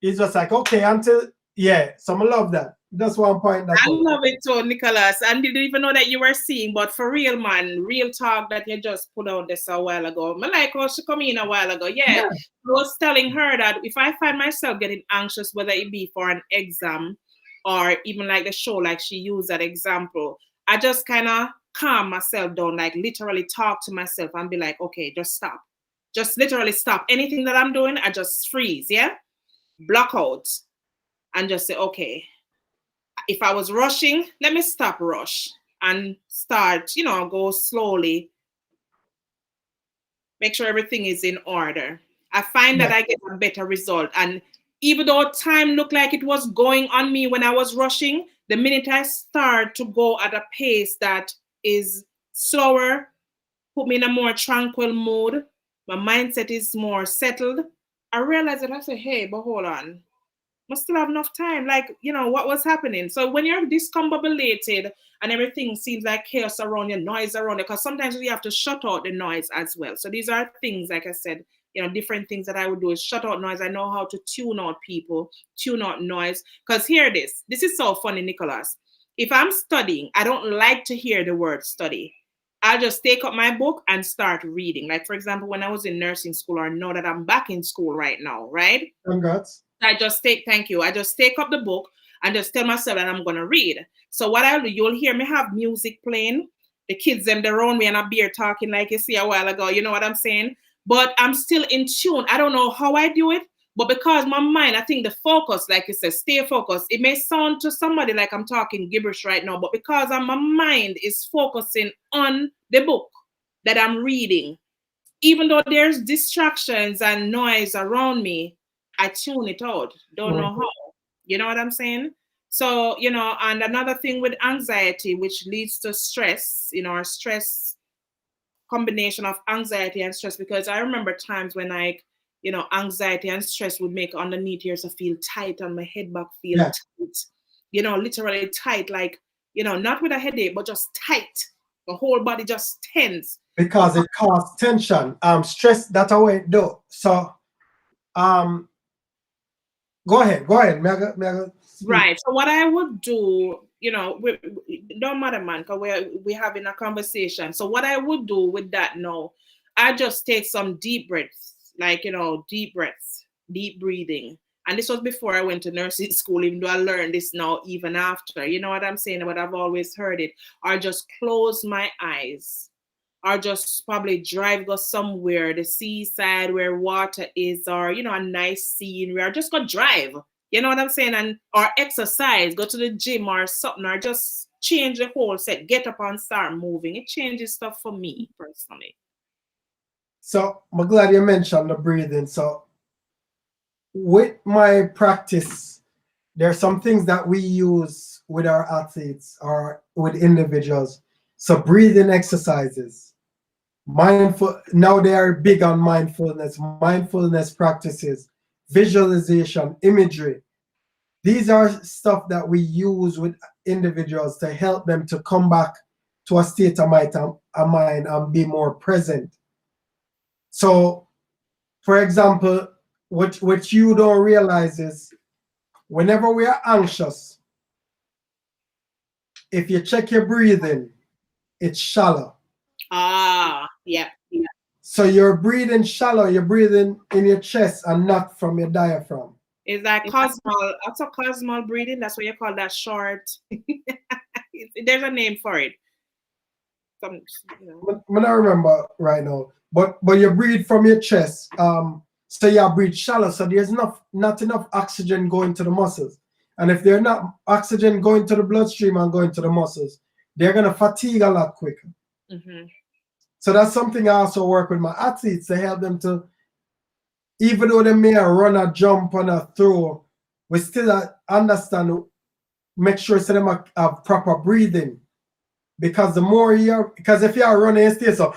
It's just like, okay, until, yeah, so I love that. That's one point. I love it too, Nicholas. I didn't even know that you were seeing, but for real, man, real talk that you just put out this a while ago. I like how she come in a while ago. Yeah, I was telling her that if I find myself getting anxious, whether it be for an exam or even like the show, like she used that example, I just kind of calm myself down, like literally talk to myself and be like, okay, just stop. Just literally stop. Anything that I'm doing, I just freeze, yeah? Block out and just say, okay, if I was rushing, let me stop rush and start, go slowly make sure everything is in order. I find that Yeah. I get a better result. And even though time looked like it was going on me when I was rushing, the minute I start to go at a pace that is slower, put me in a more tranquil mood, my mindset is more settled, I realize that I say, hey, but hold on. Must still have enough time. Like, what was happening? So when you're discombobulated and everything seems like chaos around you, noise around you, because sometimes we have to shut out the noise as well. So these are things, like I said, different things that I would do is shut out noise. I know how to tune out people, tune out noise. Because hear this. This is so funny, Nicholas. If I'm studying, I don't like to hear the word study. I'll just take up my book and start reading. Like, for example, when I was in nursing school, or know that I'm back in school right now, right? Congrats. Thank you. I just take up the book and just tell myself that I'm going to read. So what I'll do, you'll hear me have music playing. The kids, them, they're around me and I'll be here talking like you see a while ago. You know what I'm saying? But I'm still in tune. I don't know how I do it, but because my mind, I think the focus, like you said, stay focused. It may sound to somebody like I'm talking gibberish right now, but because my mind is focusing on the book that I'm reading, even though there's distractions and noise around me, I tune it out. Don't know how. You know what I'm saying? So, and another thing with anxiety, which leads to stress, or stress combination of anxiety and stress, because I remember times when anxiety and stress would make underneath here to feel tight and my head back feel tight, literally tight, like, not with a headache, but just tight. The whole body just tense. Because it causes tension. Stress, that's how it do. So go ahead. Right. So what I would do, don't matter, man, because we're having a conversation. So what I would do with that now, I just take some deep breaths, like, deep breaths, deep breathing. And this was before I went to nursing school, even though I learned this now, even after. You know what I'm saying? But I've always heard it. Or just close my eyes. Or just probably go somewhere, the seaside where water is, or, a nice scenery, or just go drive. You know what I'm saying? Or exercise, go to the gym or something, or just change the whole set, get up and start moving. It changes stuff for me personally. So I'm glad you mentioned the breathing. So with my practice, there are some things that we use with our athletes or with individuals. So breathing exercises, now they are big on mindfulness practices, visualization, imagery. These are stuff that we use with individuals to help them to come back to a state of mind and be more present. So, for example, what you don't realize is whenever we are anxious, if you check your breathing, it's shallow. Yeah. So you're breathing shallow, you're breathing in your chest and not from your diaphragm. Is that cosmal? That's a cosmal breathing. That's what you call that short. There's a name for it. I don't remember right now, but you breathe from your chest. So you breathe shallow. So there's not enough oxygen going to the muscles, and if there's not oxygen going to the bloodstream and going to the muscles, they're gonna fatigue a lot quicker. So that's something I also work with my athletes to help them to, even though they may run a jump and a throw, we still understand, make sure so they have proper breathing. Because if you're running, you stay so,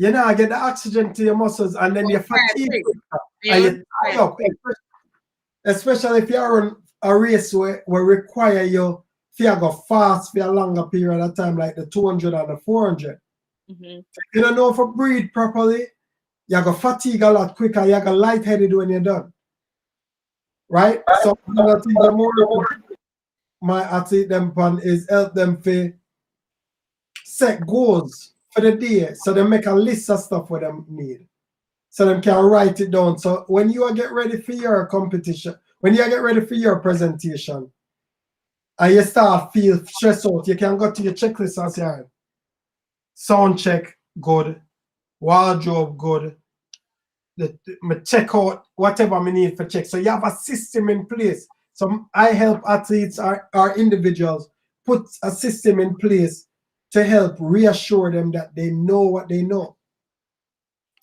I get the oxygen to your muscles and then you fatigue. And you tie up. Especially if you're on a race where require you to go fast for a longer period of time, like the 200 and the 400. If you don't know if you breathe properly, you go fatigue a lot quicker, you go lightheaded when you're done. Right? So another thing the more my athlete them pan is help them to set goals for the day. So they make a list of stuff what them need. So them can write it down. So when you get ready for your competition, when you get ready for your presentation, and you start feel stressed out, you can go to your checklist and say, sound check, good. Wardrobe, good. Me check out whatever I need for check. So you have a system in place. So I help athletes or individuals put a system in place to help reassure them that they know what they know.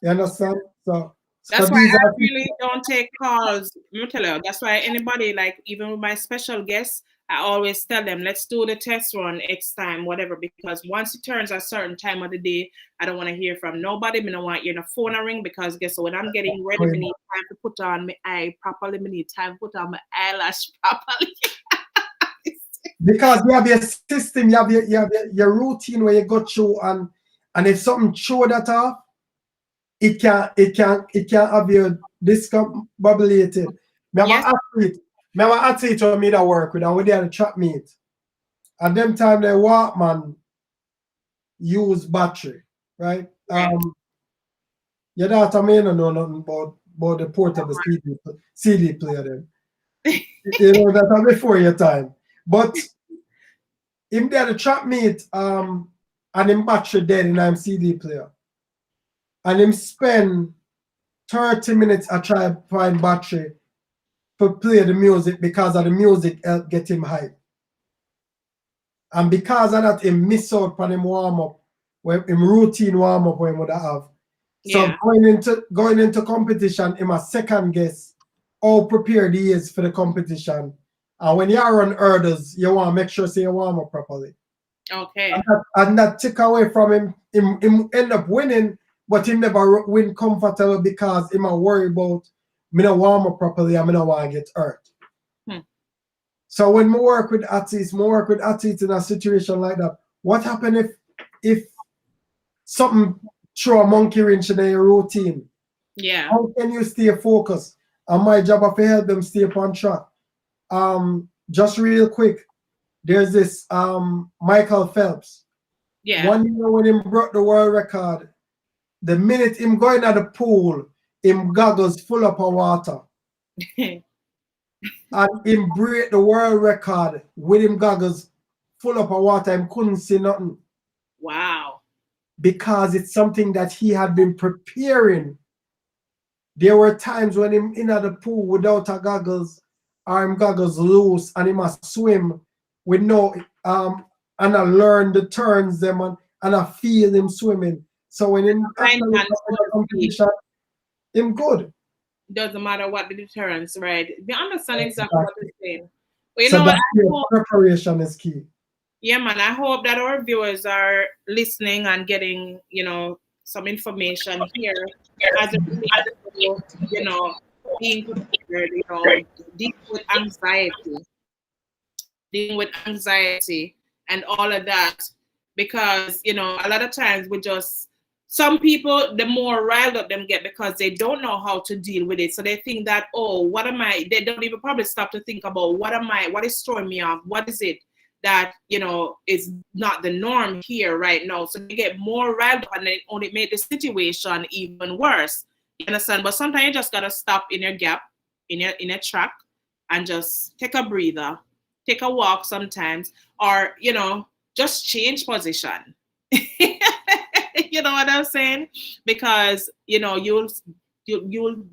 You understand? So That's why these I are really don't take calls. Let me tell you, that's why anybody, like even with my special guests, I always tell them, let's do the test run X time, whatever, because once it turns a certain time of the day, I don't want to hear from nobody. I don't want you in the phone ring, because guess what? When I'm getting ready, I need time to put on my eye properly. I need time to put on my eyelash properly. because you have your system, you have your routine where you go through, and if something throw that off, it can have you discombobulated. Yes. Remember athlete when me that work with, and we there to trap meet. And them time they walk, man, use battery, right? Your daughter may not know nothing about the portable CD player then. You know that before your time. But him there to trap meet, and him battery dead in him CD player. And him spend 30 minutes I try to find battery to play the music, because of the music help get him hype. And because of that, him miss out on him warm up, him routine warm up when he would have. So going into competition, him a second guess how prepared he is for the competition. And when you run hurdles, you want to make sure you warm up properly. Okay. And that take away from him end up winning, but he never win comfortable, because him a worry about me not warm up properly and me not want to get hurt. So when I work with athletes in a situation like that, what happens if something throw a monkey wrench in your routine? Yeah. How can you stay focused? And my job is to help them stay on track. Just real quick, there's this Michael Phelps. Yeah. 1 year when he broke the world record, the minute him going at the pool, him goggles full up of water. And him break the world record with him goggles full up of water, him couldn't see nothing. Wow. Because it's something that he had been preparing. There were times when him in at the pool without a goggles, or him goggles loose, and he must swim with no and I learn the turns them, and I feel him swimming. So when him competition, him good. Doesn't matter what the deterrence, right? We understand exactly what you're saying. But you So know what? Preparation is key. Yeah, man. I hope that our viewers are listening and getting, some information here as it relates to, being prepared, dealing with anxiety and all of that. Because, a lot of times some people, the more riled up them get, because they don't know how to deal with it. So they think that, they don't even probably stop to think about what is throwing me off? What is it that, is not the norm here right now? So they get more riled up, and they only make the situation even worse. You understand? But sometimes you just got to stop in your gap, in your track, and just take a breather, take a walk sometimes, or, just change position. You know what I'm saying? Because, you'll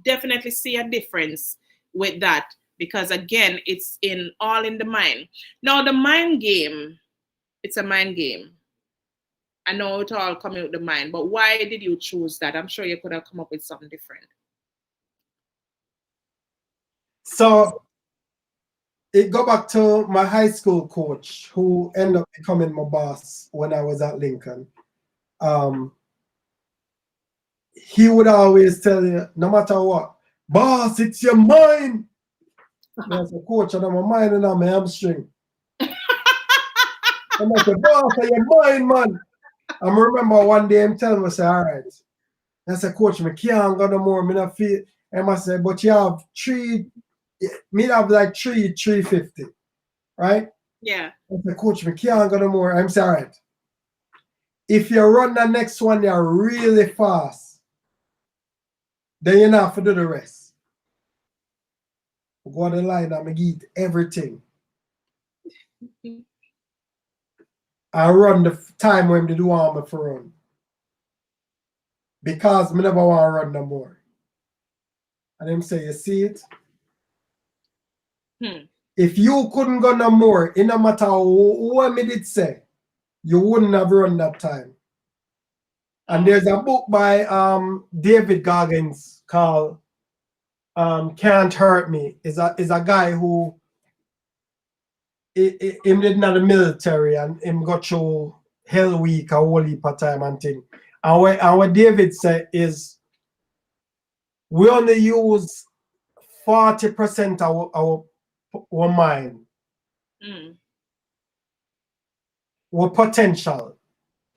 definitely see a difference with that. Because again, it's all in the mind. Now, the mind game, it's a mind game. I know it all coming with the mind, but why did you choose that? I'm sure you could have come up with something different. So it go back to my high school coach, who ended up becoming my boss when I was at Lincoln. He would always tell you, no matter what, boss, it's your mind. There's a coach, and I'm a mind and I'm a hamstring. I'm like, boss, it's your mind, man. I remember one day him telling me, say, all right. I said, coach, me can't go no more. Me not feel. And I said, but you have me have like 350, right? Yeah. I said, coach, me can't go no more. I'm saying, all right. If you run the next one, you're really fast, then you not have to do the rest. Go on the line and eat everything. I run the time when they do want me for run. Because me never want to run no more. And them say, you see it? If you couldn't go no more, it no matter what me did say, you wouldn't have run that time. And there's a book by David Goggins called Can't Hurt Me. Is a guy who him did not the military and him got through Hell Week a whole heap of time and thing. And what David said is we only use 40% of our mind, our potential.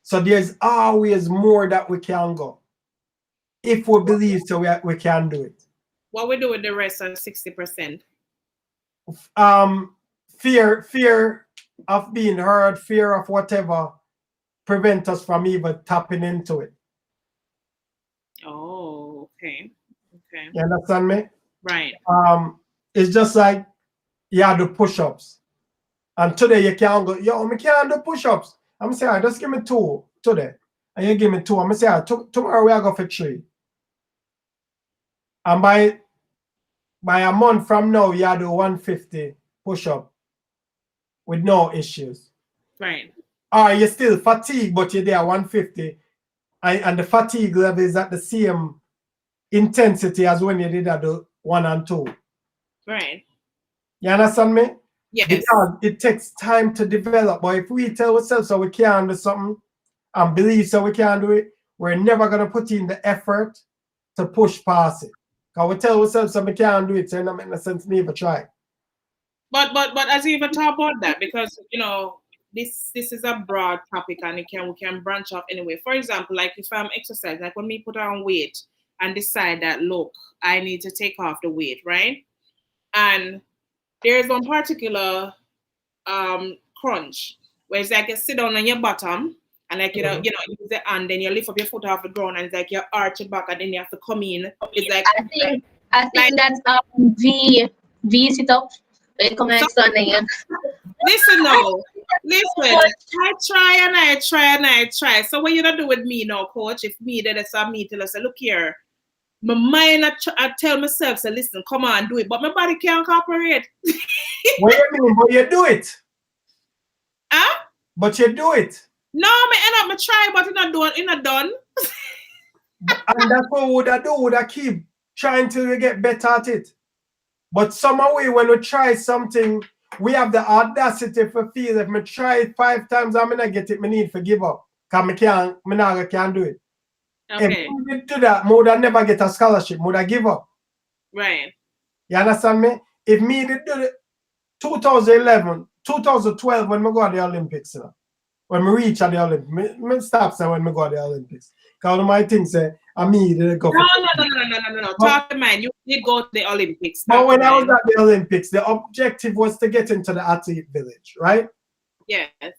So there's always more that we can go. If we believe so, we can do it. What we do with the rest of 60%? Fear of being heard, fear of whatever prevent us from even tapping into it. Oh, okay. Okay. You understand me? Right. It's just like you have the push-ups. And today you can't go, yo, I can't do push-ups. I'm saying, just give me 2 today. And you give me 2. I'm saying, tomorrow we are going for 3. And by a month from now, you have to do 150 push-up with no issues. Right. Or you're still fatigued, but you're there 150. And the fatigue level is at the same intensity as when you did at the 1 and 2. Right. You understand me? Yes. Because it takes time to develop. But if we tell ourselves so we can't do something and believe so we can't do it, we're never going to put in the effort to push past it. Because we tell ourselves so we can't do it, so it doesn't make no sense me even try. But as you even talk about that, because you know this is a broad topic and we can branch off anyway. For example, like if I'm exercising, like when we put on weight and decide that look, I need to take off the weight, right? And there's one particular crunch where it's like you sit down on your bottom and like you know use the hand, then you lift up your foot off the ground and it's like you arch your back and then you have to come in. It's like I think that's V sit up. Come next on again. Listen now. Listen. I try. So what you don't do with me now, coach? If me that is a me till I say, look here. My mind I tell myself, say, listen, come on, do it. But my body can't cooperate. What do you mean? But you do it. Huh? But you do it. No, I end up try, but it's not done. And that's what would I keep trying till we get better at it. But somehow when we try something, we have the audacity to feel if I try it 5 times, I'm gonna get it, I need to give up. Because I can't do it. Okay. If we did do that, I would never get a scholarship, I would give up. Right. You understand me? If me did do it 2011, 2012 when we go to the Olympics, when we reach at the Olympics, me stop saying when we go to the Olympics. Because one of my things say, I mean, didn't go. No. Talk to man. You did go to the Olympics. But when I was at the Olympics, the objective was to get into the athlete village, right? Yes. And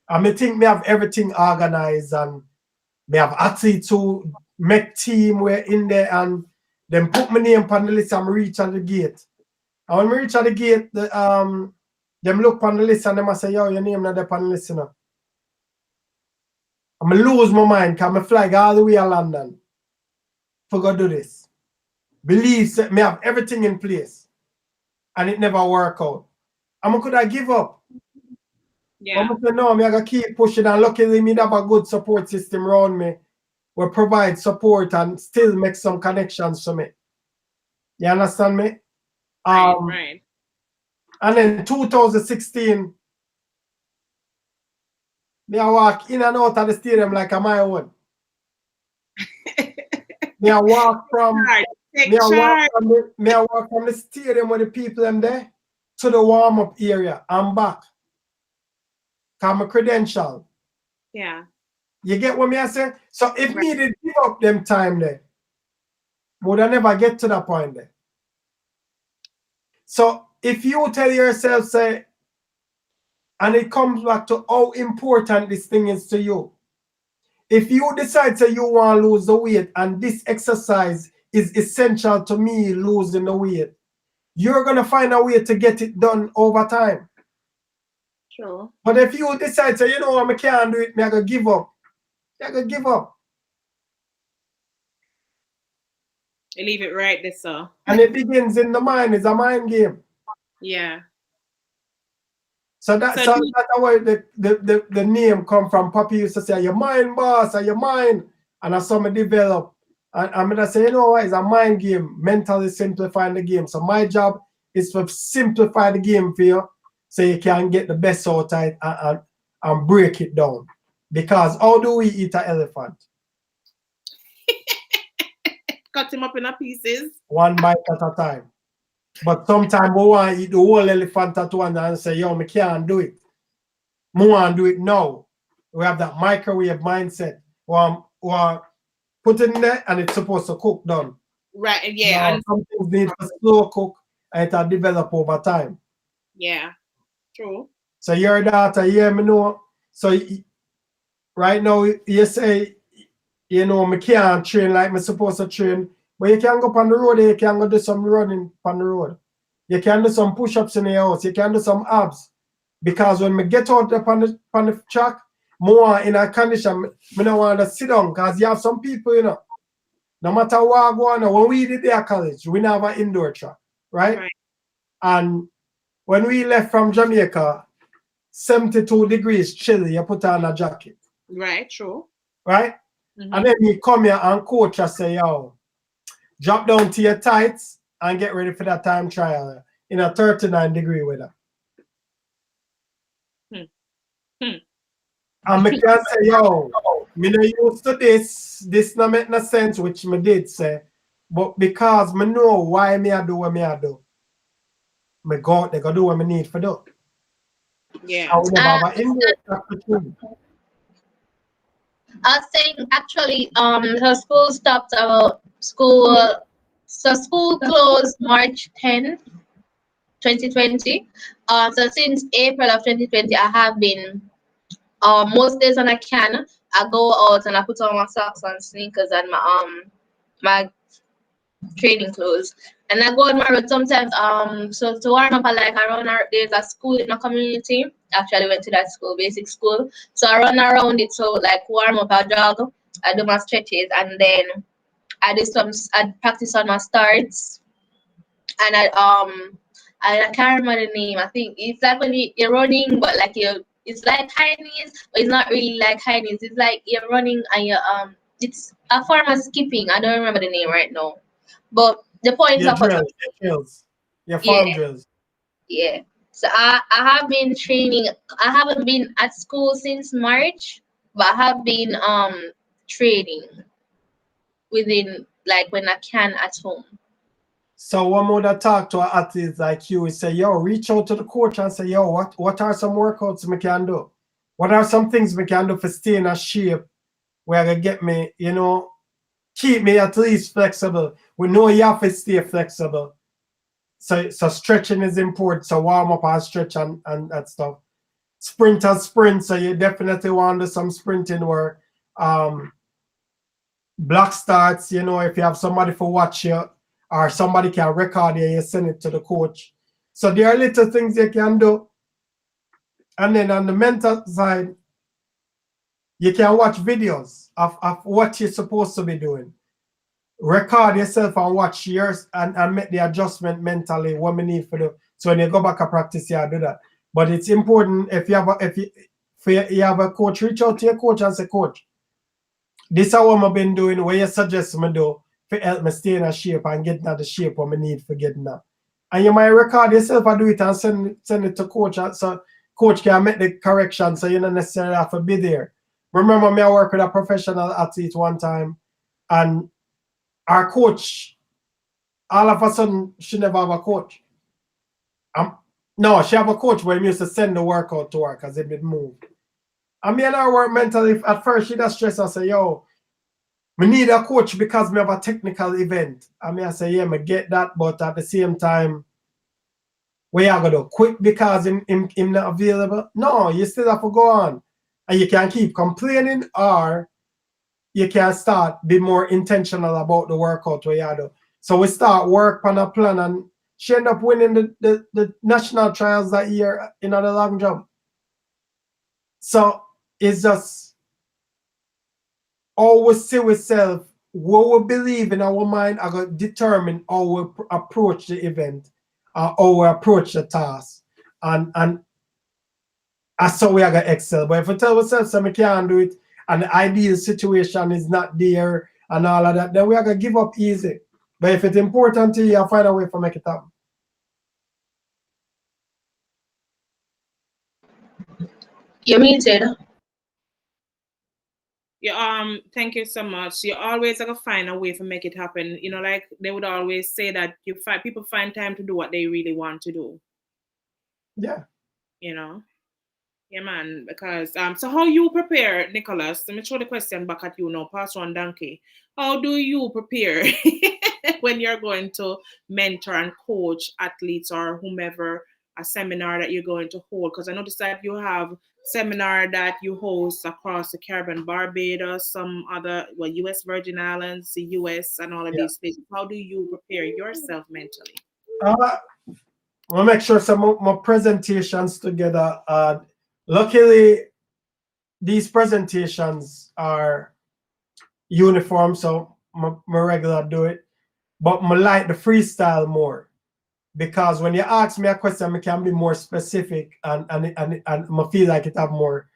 I think we have everything organized and we have athletes who make team, we're in there and then put my name on the list and reach at the gate. And when we reach at the gate, them look on the list and them say, yo, your name not there on the list, you know. I'm going to lose my mind because I fly all the way to London to go do this. Believe me have everything in place and it never work out. And I could have give up. Yeah. But I said, no, I'm going to keep pushing and luckily me have a good support system around me will provide support and still make some connections to me. You understand me? Right. And then 2016, me I walk in and out of the stadium like I'm my own. me I walk from the stadium with the people them there to the warm-up area and back. Cause my credential. Yeah. You get what me I say? So if me did give up them time there, would I never get to that point there. So if you tell yourself, say, and it comes back to how important this thing is to you. If you decide say you want to lose the weight and this exercise is essential to me losing the weight, you're going to find a way to get it done over time. Sure. But if you decide say, you know what, I can't do it, I gotta give up. I gotta give up. You leave it right there, sir. And it begins in the mind. It's a mind game. Yeah. So that's where the name come from. Papi used to say, your mind, boss, your mind. And that's how I develop. And I'm going to say, you know what, it's a mind game, mentally simplifying the game. So my job is to simplify the game for you so you can get the best out of it and break it down. Because how do we eat an elephant? Cut him up in pieces. One bite at a time. But sometimes we want to eat the whole elephant at once and say, yo, I can't do it. I want to do it now. We have that microwave mindset. Or put it in there and it's supposed to cook done. Right, yeah. Now, some things need to slow cook and it'll develop over time. Yeah, true. So your daughter, yeah, me know. So right now, you say, you know, I can't train like I'm supposed to train. But you can go on the road, you can go do some running on the road. You can do some push-ups in the house, you can do some abs. Because when I get out on the track, more in a condition, I don't want to sit down because you have some people, you know, no matter what I go on, when we did their college, we never have an indoor track, right? And when we left from Jamaica, 72 degrees chilly, you put on a jacket. Right, true. Right? And then you come here and coach and say, yo, drop down to your tights and get ready for that time trial in a 39-degree weather. And I can say, yo, me no used to this no make no sense, which me did say, but because me know why me I do what me I do, me go out there go do what me need for do. Yeah. I would never have an I think actually her school stopped school closed March 10th, 2020. So since April of 2020 I have been most days when I can, I go out and I put on my socks and sneakers and my training clothes. And I go on my road sometimes so to warm up there's a school in my community. Actually went to that school, basic school. So I run around it so like warm up, I jog, I do my stretches and then I practice on my starts and I can't remember the name. I think it's like when you're running but like it's like high knees, but it's not really like high knees. It's like you're running and you're it's a form of skipping. I don't remember the name right now. But the point your of drills, your farm drills. Yeah. So I have been training. I haven't been at school since March, but I have been training within like when I can at home. So one more that talk to athletes like you is say, yo, reach out to the coach and say, yo, what are some workouts we can do? What are some things we can do for stay in a shape where I get me, you know, keep me at least flexible. We know you have to stay flexible. So stretching is important. So warm up and stretch and that stuff. Sprint, so you definitely want to do some sprinting work. Block starts, you know, if you have somebody for watch you or somebody can record you, you send it to the coach. So there are little things you can do. And then on the mental side, you can watch videos of what you're supposed to be doing. Record yourself and watch yours and make the adjustment mentally what we need for do. So when you go back and practice, you do that. But it's important if you have a coach, reach out to your coach and say, coach, this is what I've been doing, what you suggest me do to help me stay in a shape and get into the shape what I need for getting that. And you might record yourself and do it and send it to coach so coach can make the correction so you don't necessarily have to be there. Remember me, I work with a professional athlete one time and our coach, all of a sudden, she never have a coach. No, she have a coach where he used to send the workout to her because it been moved. And me and her work mentally. At first, she just stressed and say, yo, we need a coach because we have a technical event. And me I say, yeah, I get that, but at the same time, we are going to quit because him not available. No, you still have to go on. And you can keep complaining or you can start be more intentional about the workout where you do. So we start work on a plan and she ended up winning the national trials that year in the long jump. So it's just always see ourselves, what we believe in our mind are going to determine how we approach the event, how we approach the task. And That's how we are gonna excel. But if we tell ourselves that we can't do it and the ideal situation is not there and all of that, then we are gonna give up easy. But if it's important to you, I'll find a way to make it happen. You're muted. Yeah, thank you so much. You always gotta find a way to make it happen. You know, like they would always say that people find time to do what they really want to do. Yeah. You know? Yeah, man. Because so how you prepare, Nicholas? Let me throw the question back at you now, Patron Donkey. How do you prepare when you're going to mentor and coach athletes or whomever a seminar that you're going to hold? Because I noticed that you have seminar that you host across the Caribbean, Barbados, some other, well, U.S. Virgin Islands, the U.S. and all of these places. How do you prepare yourself mentally? I'll make sure some of my presentations together. Luckily, these presentations are uniform, so my regular do it. But I like the freestyle more, because when you ask me a question, I can be more specific and I feel like it have more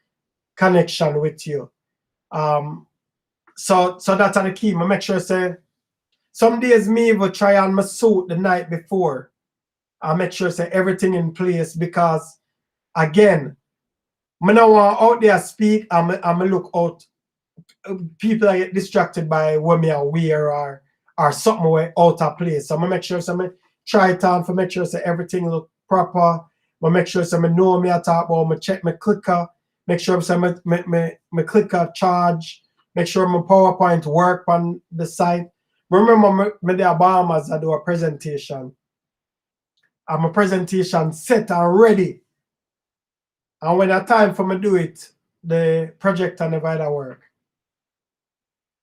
connection with you. So that's the key. I make sure say some days me will try on my suit the night before. I make sure say everything in place, because again, I don't want out there speak and look out. People get distracted by what me wear or something way out of place. So I make sure I try it on for make sure say everything look proper. I make sure I know me I talk about. I check my clicker. Make sure my clicker charge. Make sure my PowerPoint work on the site. Remember, me the Bahamas, I do a presentation. I'm a presentation set and ready. And when it's time for me to do it, the projector never work.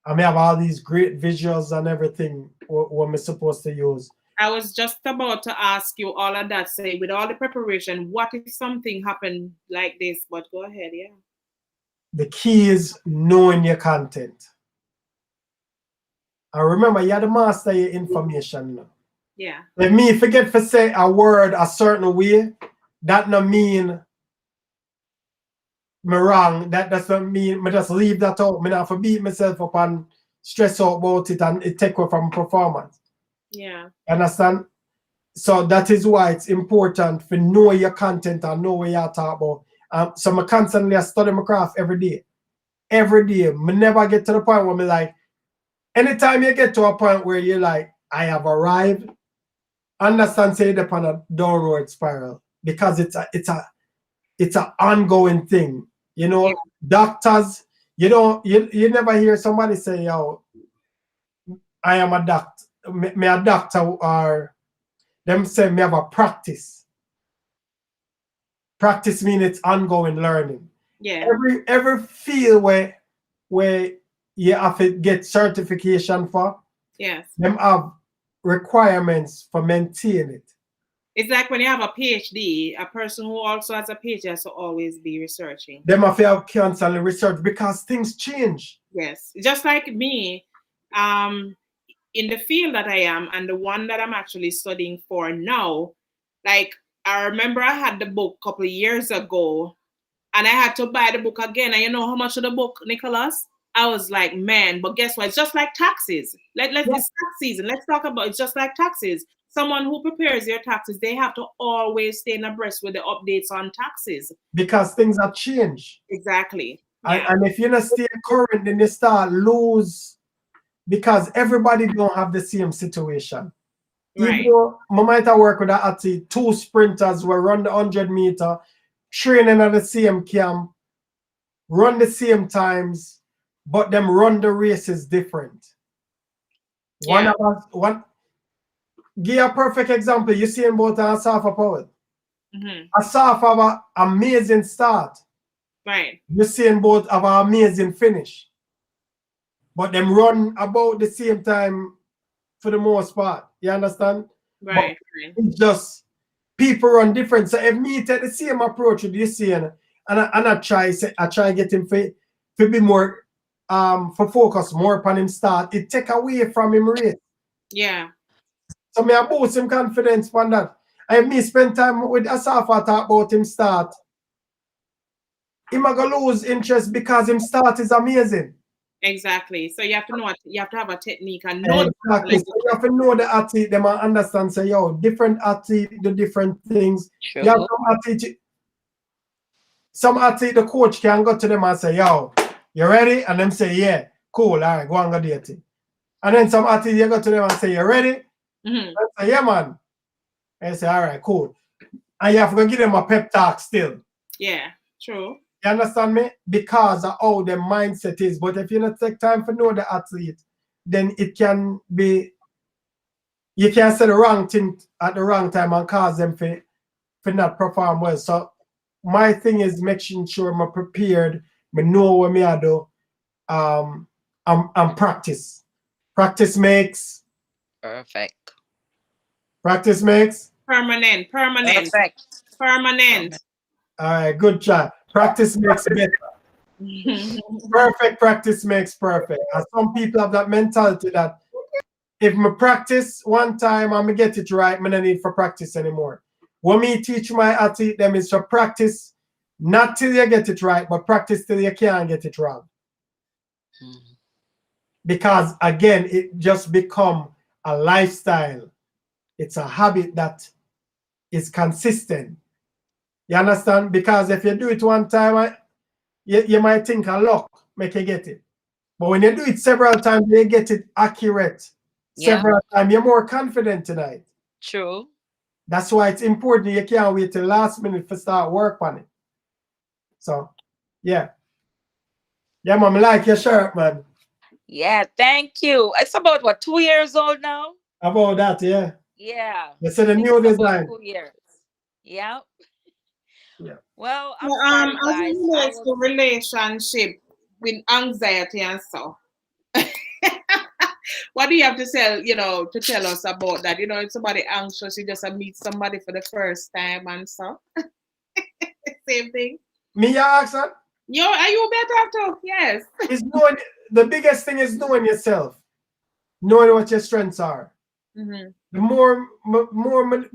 I may have all these great visuals and everything what I'm supposed to use. I was just about to ask you all of that, say, with all the preparation, what if something happened like this? But go ahead, yeah. The key is knowing your content. And remember, you're the master of your information now. Yeah. If me forget to say a word a certain way, that no mean me wrong. That doesn't mean me just leave that out. Me not for beat myself up and stress out about it and it take away from performance. Yeah. Understand? So that is why it's important to know your content and know what you're talking about. So I constantly study my craft every day. Every day. Me never get to the point where me like, anytime you get to a point where you're like, I have arrived, understand say it upon a downward spiral, because it's an ongoing thing. You know, doctors, you never hear somebody say, yo, I am a doctor. Me a doctor, or them say me have a practice. Practice means it's ongoing learning. Yeah. Every field where you have to get certification for, yes, them have requirements for maintain it. It's like when you have a PhD, a person who also has a PhD has to always be researching. Them have to have constantly research, because things change. Yes, just like me, in the field that I am and the one that I'm actually studying for now, like I remember I had the book a couple of years ago and I had to buy the book again. And you know how much of the book, Nicholas? I was like, man, but guess what? It's just like taxes. It's tax season. Let's talk about it's just like taxes. Someone who prepares your taxes, they have to always stay abreast with the updates on taxes. Because things have changed. Exactly. Yeah. And if you don't stay current, then you start lose, because everybody don't have the same situation. Right. Even though I might have worked with an athlete, 2 sprinters will run the 100-meter, training at the same camp, run the same times, but them run the races different. Yeah. Give a perfect example. You see about Asafa Powell. Mm-hmm. Asafa have an amazing start. Right. You see both have an amazing finish. But them run about the same time for the most part. You understand? Right. But it's just people run different. So if me take the same approach with you see, and I try get him to be more for focus more upon him start, it take away from him race. Yeah. So me I boost him confidence on that. I me spend time with Asafa talk about him start. he might go lose interest because him start is amazing. Exactly. So you have to know you have to have a technique and know exactly. So you have to know the athlete, they might understand, say, yo, different athlete, the different things. True. You have some athlete, the coach can go to them and say, yo, you ready? And them say, yeah, cool, all right, go and go date it. And then some athlete, you go to them and say, you ready? And say, yeah, man. And they say, all right, cool. And you have to give them a pep talk still. Yeah, true. You understand me? Because of how the mindset is. But if you don't take time to know the athlete, then it can be, you can say the wrong thing at the wrong time and cause them to not perform well. So my thing is making sure I'm prepared, I know what I do, and practice. Practice makes Perfect. Practice makes permanent. Perfect. Permanent. All right, good job. Practice makes better. Perfect practice makes perfect. And some people have that mentality that if I practice one time and I get it right, I don't need for practice anymore. What me teach my athlete them is to practice not till you get it right, but practice till you can't get it wrong. Because again, it just become a lifestyle. It's a habit that is consistent. You understand? Because if you do it one time, you might think a luck make you get it. But when you do it several times, you get it accurate. Several times, you're more confident tonight. True. That's why it's important. You can't wait till last minute to start work on it. So, yeah. Yeah, mom, I like your shirt, man. Yeah, thank you. It's about what, 2 years old now? About that, yeah. Yeah. You said the new design. 2 years. Yeah. Yeah. Well, I'm As sorry, it guys. relates to relationship with anxiety and so. What do you have to tell, to tell us about that? If somebody anxious, you just meet somebody for the first time and so. Same thing. Me, you ask that? Are you better too? Yes. It's knowing, the biggest thing is knowing yourself. Knowing what your strengths are. The more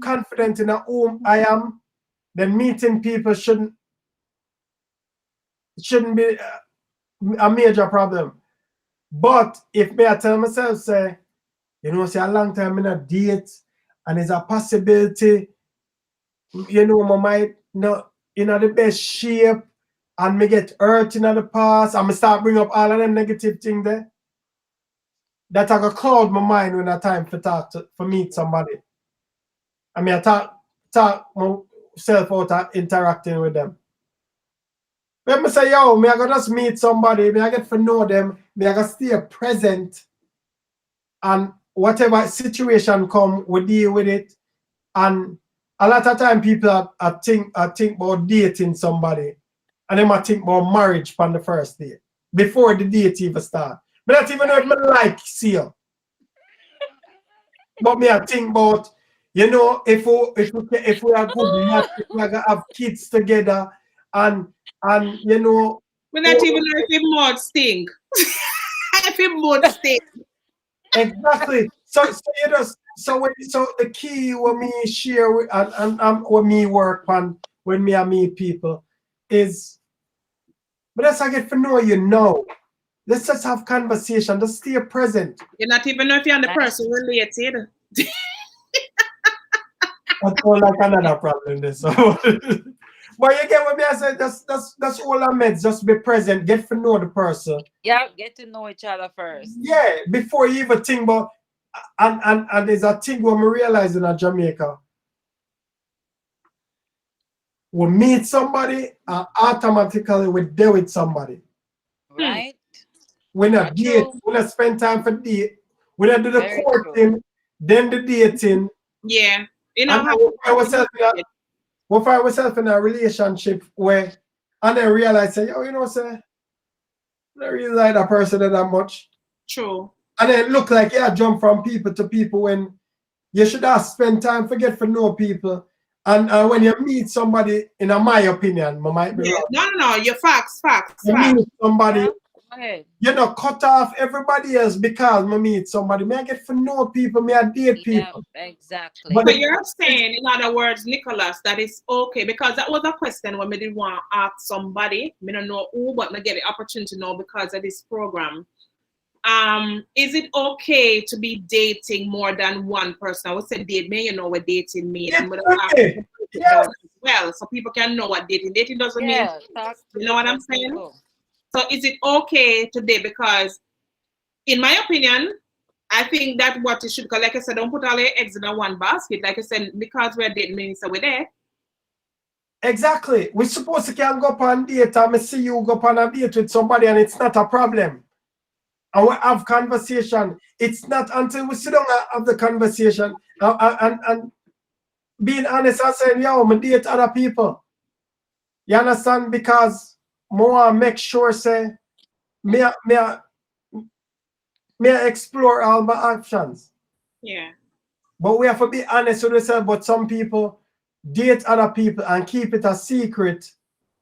confident in who I am, then meeting people shouldn't be a major problem. But if me I tell myself, say, say a long time in a date, and there's a possibility, I might not in the best shape, and me get hurt in the past, and me start bring up all of them negative things there. That I go cloud my mind when I time for meet somebody. I mean, I talk myself out of interacting with them. When I say, yo, me I go just meet somebody, me I get to know them, me I go stay present, and whatever situation come, we deal with it. And a lot of time people think about dating somebody, and they might think about marriage on the first date, before the date even start. But not even know if I like see you. But me I think about, if we are good, we are gonna have kids together, and we not even know if it might stink. If it might stink. Exactly. So the key when me share with, and when me work on, when me I meet people is, but that's I get to know Let's just have conversation. Just stay present. You not even know if you're the person related. That's all like another problem this. But you get what me I say, that's all I meant. Just be present, get to know the person. Yeah, get to know each other first. Yeah, before you even think about, and there's a thing when we realize in Jamaica, we meet somebody and automatically we deal with somebody. Right. We not date, we not spend time for date, we not do the courting, then the dating. Yeah. We find ourselves in a relationship where, and then realize, say, I don't really like that person that much. True. And then look like jump from people to people when you should have spent time forget to know people. And when you meet somebody, in my opinion, I might be wrong. No, your facts. You meet somebody ahead. You know, cut off everybody else because me meet somebody. Me I get to know people, me I date Yeah, people. exactly. But So you're saying, in other words, Nicholas, that is okay, because that was a question when we did want to ask somebody. Me don't know who, but me get the opportunity to know because of this program. Is it okay to be dating more than one person? I would say date me, you know what dating mean, and we don't have to okay. break it Yes, down as well, so people can know what dating. Dating doesn't mean, Yeah, talk to you know what I'm different saying? people. So is it okay to date? Because in my opinion, I think that what you should, because like I said, don't put all your eggs in one basket. Like I said, because we're dating means that we're there. exactly. We're supposed to can go up on date and me see you go up on a date with somebody and it's not a problem. And we have conversation. It's not until we sit down and have the conversation and being honest and saying, yo, me date other people. You understand? Because more make sure say me explore all my options. Yeah. But we have to be honest with ourselves. But some people date other people and keep it a secret.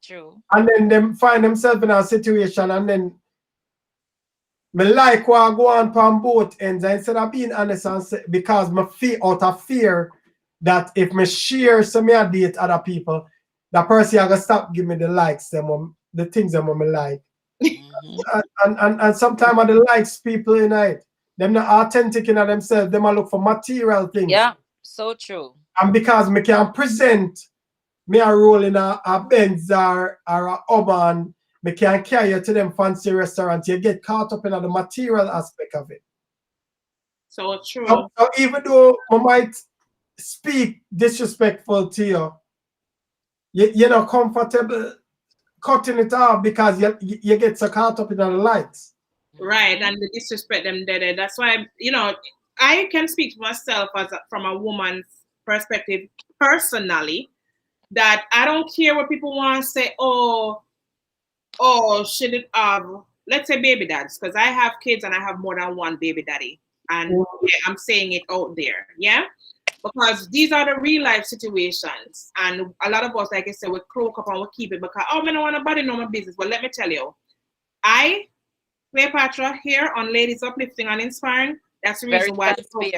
True. And then them find themselves in a situation and then me like what go on both ends instead of being honest and say, because me feel out of fear that if me share some me date other people, the person gonna stop give me the likes them the things them me like. And sometimes the likes people in it, them not authentic in themselves, them a look for material things. Yeah, so true. And because me can present me a role in a Benz or a Oban, me can carry you to them fancy restaurants, you get caught up in the material aspect of it. So true. So even though I might speak disrespectful to you're not comfortable cutting it off because you get so caught up in the lights. Right, and the disrespect them there. That's why, you know, I can speak for myself from a woman's perspective personally, that I don't care what people want to say, oh, should it let's say baby dads, because I have kids and I have more than one baby daddy. And yeah, I'm saying it out there, yeah? Because these are the real life situations. And a lot of us, like I said, we cloak up and we keep it because, oh, I don't want nobody know my business. But let me tell you, I, Cleopatra, here on Ladies Uplifting and Inspiring, that's the reason why it's called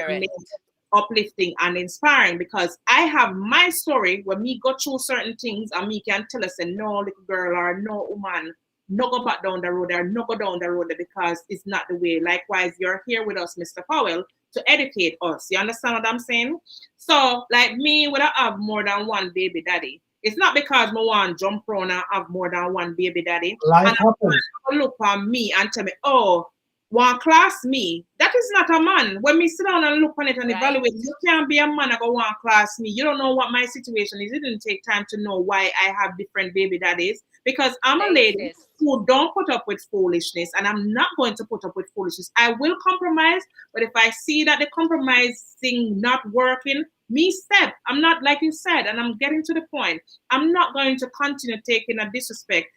Uplifting and Inspiring, because I have my story where me go through certain things and me can tell us, no little girl or no woman, no go back down the road or no go down the road because it's not the way. Likewise, you're here with us, Mr. Powell, to educate us. You understand what I'm saying? So, like me, would I have more than one baby daddy? It's not because I want to jump around and have more than one baby daddy. Life happens. Look at me and tell me, oh, one class me. That is not a man. When me sit down and look on it and evaluate, you can't be a man and go one class me. You don't know what my situation is. It didn't take time to know why I have different baby daddies, because I'm a lady who don't put up with foolishness, and I'm not going to put up with foolishness. I will compromise, but if I see that the compromising not working, me step. I'm not, like you said, and I'm getting to the point, I'm not going to continue taking a disrespect,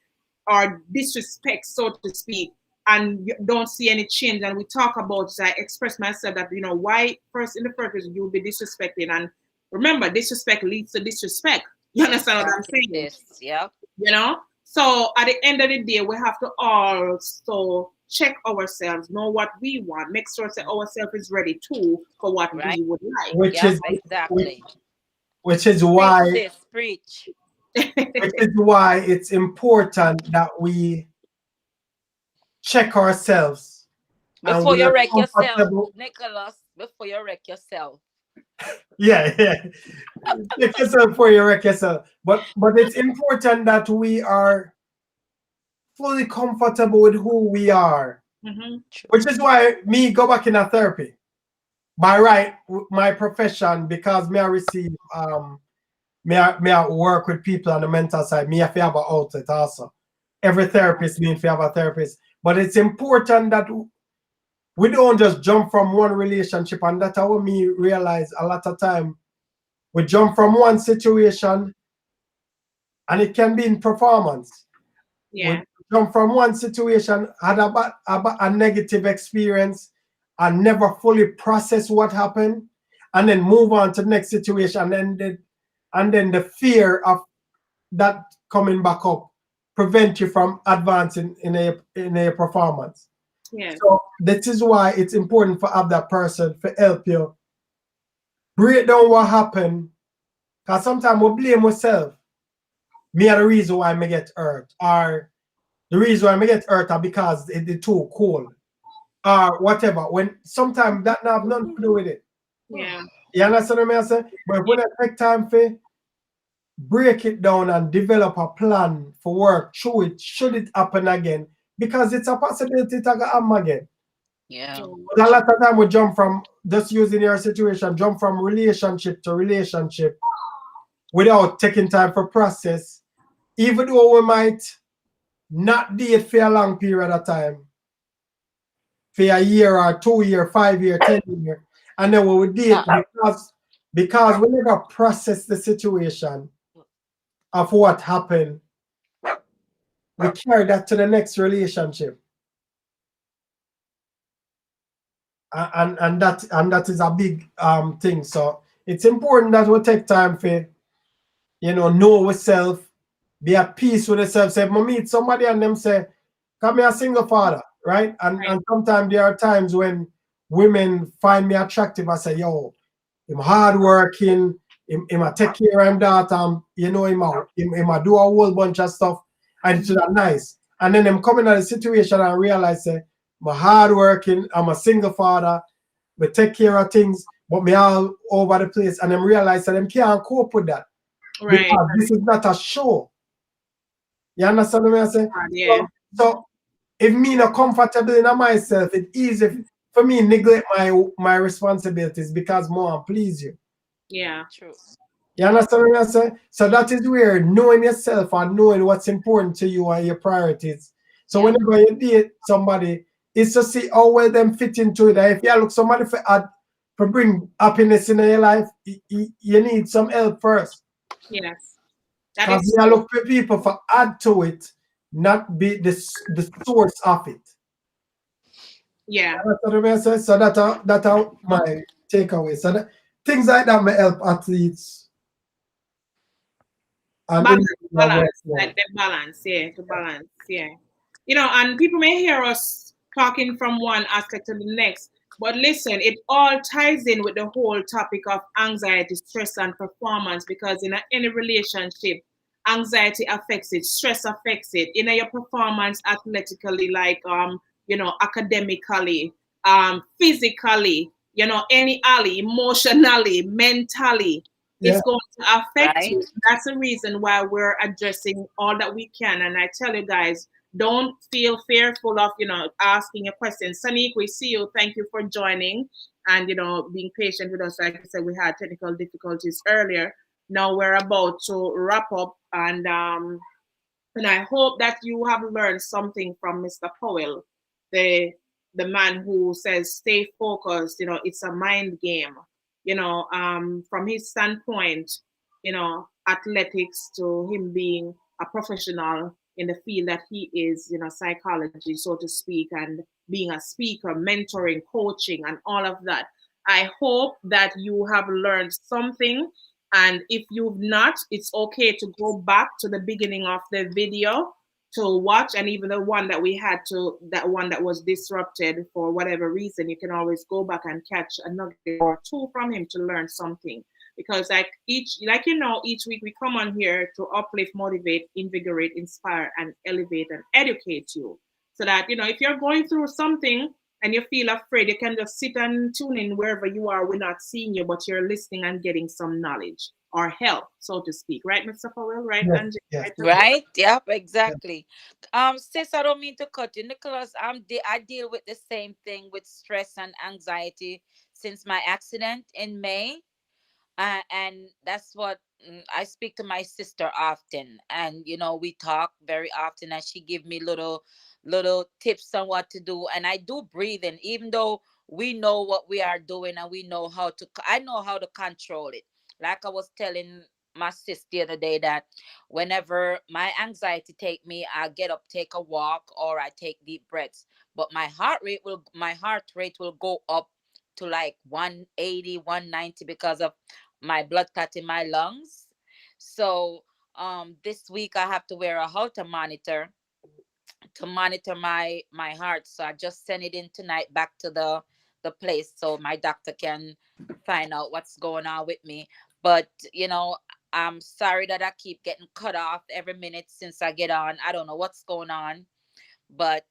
so to speak, and don't see any change. And we talk about, I express myself that, you know, why first in the first place you'll be disrespected. And remember, disrespect leads to disrespect. You understand what I'm saying? Yeah. You know? So at the end of the day, we have to also check ourselves, know what we want, make sure that ourselves is ready too for what we would like. Which is exactly. Which is why preach. Which is why it's important that we check ourselves before you wreck yourself, Nicholas. Before you wreck yourself. Yeah. Check yourself before you wreck yourself. But it's important that we are fully comfortable with who we are. Mm-hmm. Which is why me go back in a therapy. By right, my profession, because me I receive me I work with people on the mental side. Me I have an outlet also. Every therapist means to have a therapist. But it's important that we don't just jump from one relationship, and that's how me realize a lot of time we jump from one situation, and it can be in performance. Yeah. We jump from one situation, had a negative experience, and never fully process what happened, and then move on to the next situation, and then the fear of that coming back up prevent you from advancing in a performance. Yes. So this is why it's important for have that person to help you break down what happened. Because sometimes we blame ourselves. Me are the reason why I get hurt, or the reason why I get hurt are because it's too cold, or whatever. When sometimes that have nothing to do with it. Yeah. You understand what I'm saying? But when I take time for break it down and develop a plan for work through it, should it happen again? Because it's a possibility to happen again. Yeah. But a lot of time we jump from, just using your situation, jump from relationship to relationship without taking time for process, even though we might not date for a long period of time, for a year or 2 year, 5 year, 10 year, and then we would date because we never process the situation of what happened. We carry that to the next relationship, and that is a big thing. So it's important that we take time for, know ourselves, be at peace with yourself. Say, if I meet somebody and them say, come here, a single father, right? And sometimes there are times when women find me attractive. I say, yo, I'm hardworking, him a take care of him daughter, him a do a whole bunch of stuff, and it's that nice. And then them coming at the situation and realize, say, I'm hardworking, I'm a single father, we take care of things, but me all over the place, and them realize that them can't cope with that. Right. Because this is not a show. You understand what I'm saying? Yeah. So if me not comfortable in myself, it's easy for me neglect my responsibilities because more please you. Yeah. True. You understand what I'm saying? So that is where knowing yourself and knowing what's important to you and your priorities. So whenever you date somebody, it's to see how well them fit into it. And if you look somebody for bring happiness in your life, you need some help first. Yes. Because you look for people for add to it, not be the source of it. Yeah. That's what I'm saying. So that's my takeaway. So things like that may help athletes. Balance, like the balance, to balance, and people may hear us talking from one aspect to the next, but listen, it all ties in with the whole topic of anxiety, stress, and performance, because in any relationship, anxiety affects it, stress affects it, your performance athletically, like academically, physically, any alley, emotionally, mentally. It's going to affect you. That's the reason why we're addressing all that we can. And I tell you guys, don't feel fearful of, asking a question. Sanique, we see you. Thank you for joining and, being patient with us. Like I said, we had technical difficulties earlier. Now we're about to wrap up. And I hope that you have learned something from Mr. Powell, the man who says, stay focused, it's a mind game. From his standpoint, athletics, to him being a professional in the field that he is, psychology, so to speak, and being a speaker, mentoring, coaching, and all of that. I hope that you have learned something. And if you've not, it's okay to go back to the beginning of the video to watch, and even the one that we had that one that was disrupted for whatever reason, you can always go back and catch a nugget or two from him to learn something. Because each week we come on here to uplift, motivate, invigorate, inspire, and elevate and educate you. So that, if you're going through something and you feel afraid, you can just sit and tune in wherever you are. We're not seeing you, but you're listening and getting some knowledge or help, so to speak. Right, Mr. Powell? Right, yes, Angie? yes. Right? Yep, exactly. Sis, I don't mean to cut you. Nicholas, I deal with the same thing with stress and anxiety since my accident in May. And that's what I speak to my sister often, and we talk very often, and she give me little tips on what to do, and I do breathing, even though we know what we are doing and we know I know how to control it. Like I was telling my sister the other day, that whenever my anxiety take me, I get up, take a walk, or I take deep breaths, but my heart rate will go up to like 180, 190 because of my blood clot in my lungs. So This week I have to wear a Holter monitor to monitor my heart. So I just sent it in tonight back to the place so my doctor can find out what's going on with me. But I'm sorry that I keep getting cut off every minute since I get on. I don't know what's going on, but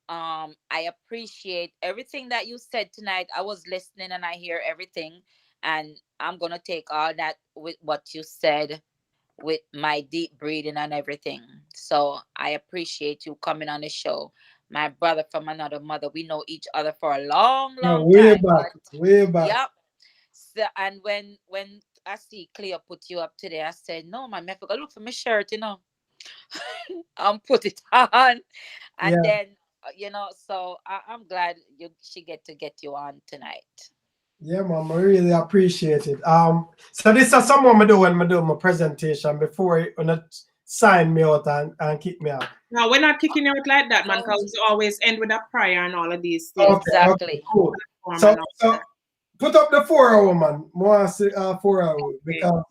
I appreciate everything that you said tonight. I was listening and I hear everything, and I'm gonna take all that with what you said with my deep breathing and everything. So I appreciate you coming on the show. My brother from another mother. We know each other for a long, Yeah, long way time. back, But way back. yep. So, and when I see Cleo put you up today, I said, no, man, I forgot look for my shirt, and put it on. And Yeah, then, so I'm glad she get you on tonight. yeah, mom, I really appreciate it. So this is someone I do when I do my presentation before you sign me out and kick me out. No, we're not kicking you out like that, man, No. because we always end with a prayer and all of these things. Okay, Exactly. cool. And So, all so that. put up the 4 hour, man. More 4 hour because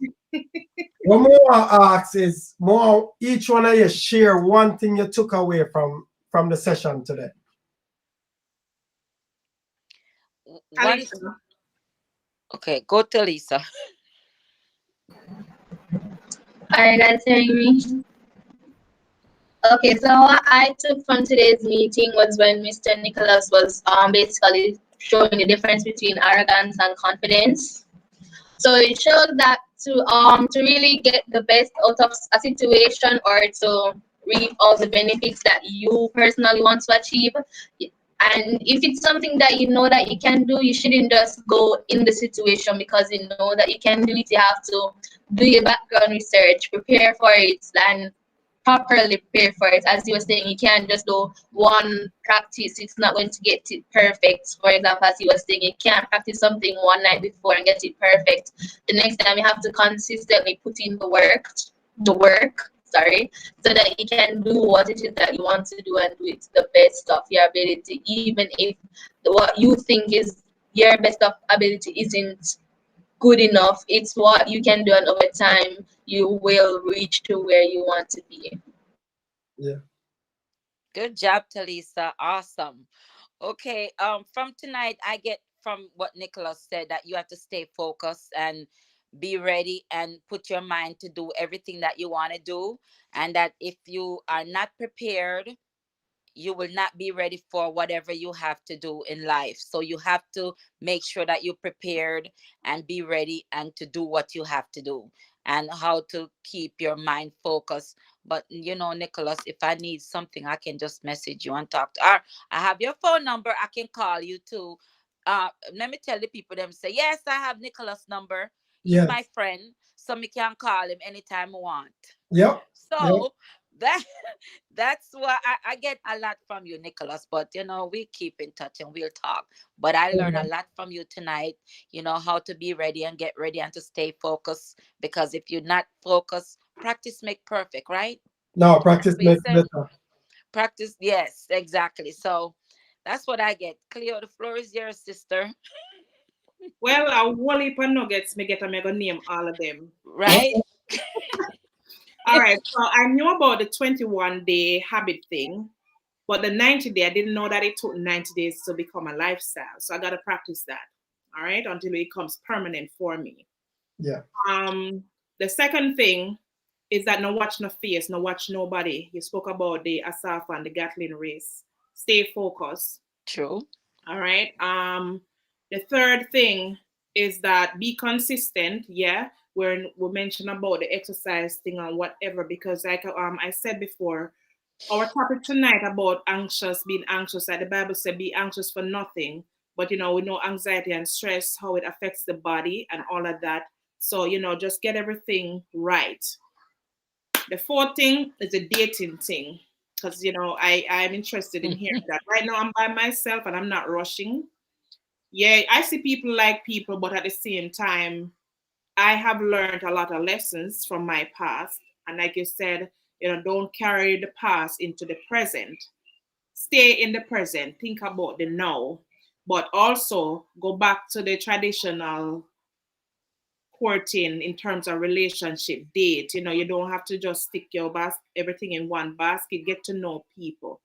what more ask is more each one of you share one thing you took away from the session today. One. Alicia. Okay, go to Lisa. Are you guys hearing me? Okay, so what I took from today's meeting was when Mr. Nicholas was basically showing the difference between arrogance and confidence. So it showed that to really get the best out of a situation or to reap all the benefits that you personally want to achieve. And if it's something that you know that you can do, you shouldn't just go in the situation because you know that you can do it. You have to do your background research, prepare for it, and properly prepare for it. As you were saying, you can't just do one practice, it's not going to get it perfect. For example, as you were saying, you can't practice something one night before and get it perfect. The next time you have to consistently put in the work, sorry, so that you can do what it is that you want to do and do it to the best of your ability, even if what you think is your best of ability isn't good enough. It's what you can do, and over time you will reach to where you want to be. Yeah. Good job, Talisa. Awesome. Okay. From tonight, I get from what Nicholas said that you have to stay focused and be ready and put your mind to do everything that you want to do. And that if you are not prepared, you will not be ready for whatever you have to do in life. So you have to make sure that you're prepared and be ready and to do what you have to do and how to keep your mind focused. But Nicholas, if I need something, I can just message you and talk to her. I have your phone number. I can call you too. Let me tell the people them say, yes, I have Nicholas' number. He's Yes. my friend. So me can call him anytime I want. Yep. So that that's what I get a lot from you, Nicholas. But we keep in touch and we'll talk. But I learned a lot from you tonight. How to be ready and get ready and to stay focused. Because if you're not focused, practice make perfect, right? No, practice We makes say better. practice, yes, exactly. So that's what I get. Cleo, the floor is yours, sister. Well, a whole heap of nuggets me get, I'm gonna name all of them. Right? All right, so I knew about the 21-day habit thing, but the 90-day, I didn't know that it took 90 days to become a lifestyle. So I got to practice that, all right, until it becomes permanent for me. Yeah. The second thing is that no watch no face, no watch nobody. You spoke about the Asaf and the Gatlin race. Stay focused. True. All right. The third thing is that be consistent. Yeah, we mentioned about the exercise thing and whatever, because like I said before, our topic tonight about being anxious, like the Bible said, be anxious for nothing. But we know anxiety and stress, how it affects the body and all of that. So just get everything right. The fourth thing is a dating thing, because I'm interested in hearing that. Right now I'm by myself and I'm not rushing. Yeah, I see people like people, but at the same time, I have learned a lot of lessons from my past. And like you said, don't carry the past into the present. Stay in the present. Think about the now. But also go back to the traditional courting in terms of relationship, date. You know, you don't have to just stick your everything in one basket. Get to know people.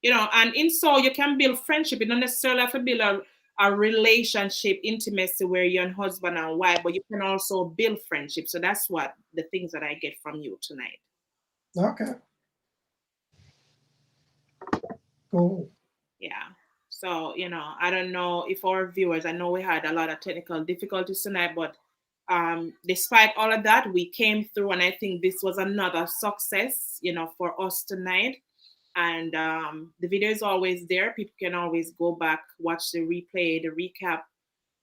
You know, and in so you can build friendship. You don't necessarily have to build a relationship, intimacy where you're a husband and wife, but you can also build friendship. So that's what the things that I get from you tonight. Okay. Cool. Yeah. So, you know, I don't know if our viewers, I know we had a lot of technical difficulties tonight, but despite all of that, we came through, and I think this was another success, you know, for us tonight. And the video is always there. People can always go back, watch the replay, the recap,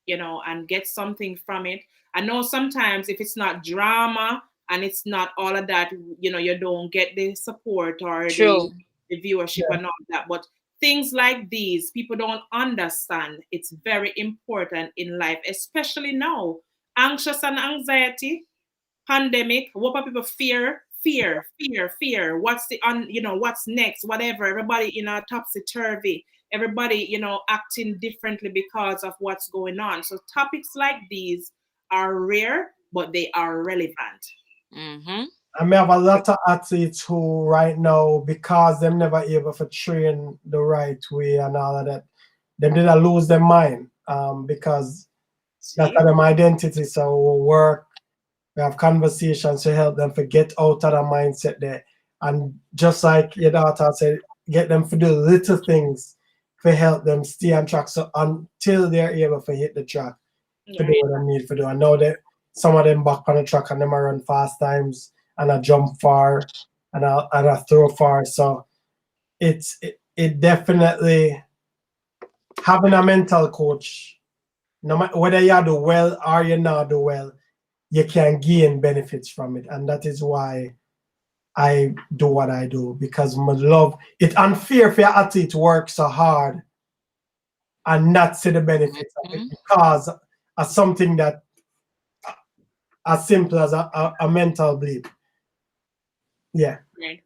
you know, and get something from it. I know sometimes if it's not drama and it's not all of that, you know, you don't get the support or the viewership and all that. But things like these, people don't understand. It's very important in life, especially now. Anxious and anxiety, pandemic, what are people fear? Fear. What's the you know, what's next? Whatever. Everybody, you know, topsy-turvy. Everybody, you know, acting differently because of what's going on. So topics like these are rare, but they are relevant. Mm-hmm. I may have a lot of athletes who right now, because them never able to train the right way and all of that, them did lose their mind because that's them identity. So we work, we have conversations to help them to get out of the mindset there. And just like your daughter said, get them to do little things to help them stay on track. So until they're able to hit the track, to do what they need to do. I know that some of them back on the track and them are run fast times and I jump far and I throw far. So it definitely having a mental coach, no matter whether you do well or you not do well, you can gain benefits from it. And that is why I do what I do, because my love, it's unfair for your athlete to work so hard and not see the benefits of it because of something that as simple as a mental bleed. Yeah. Right.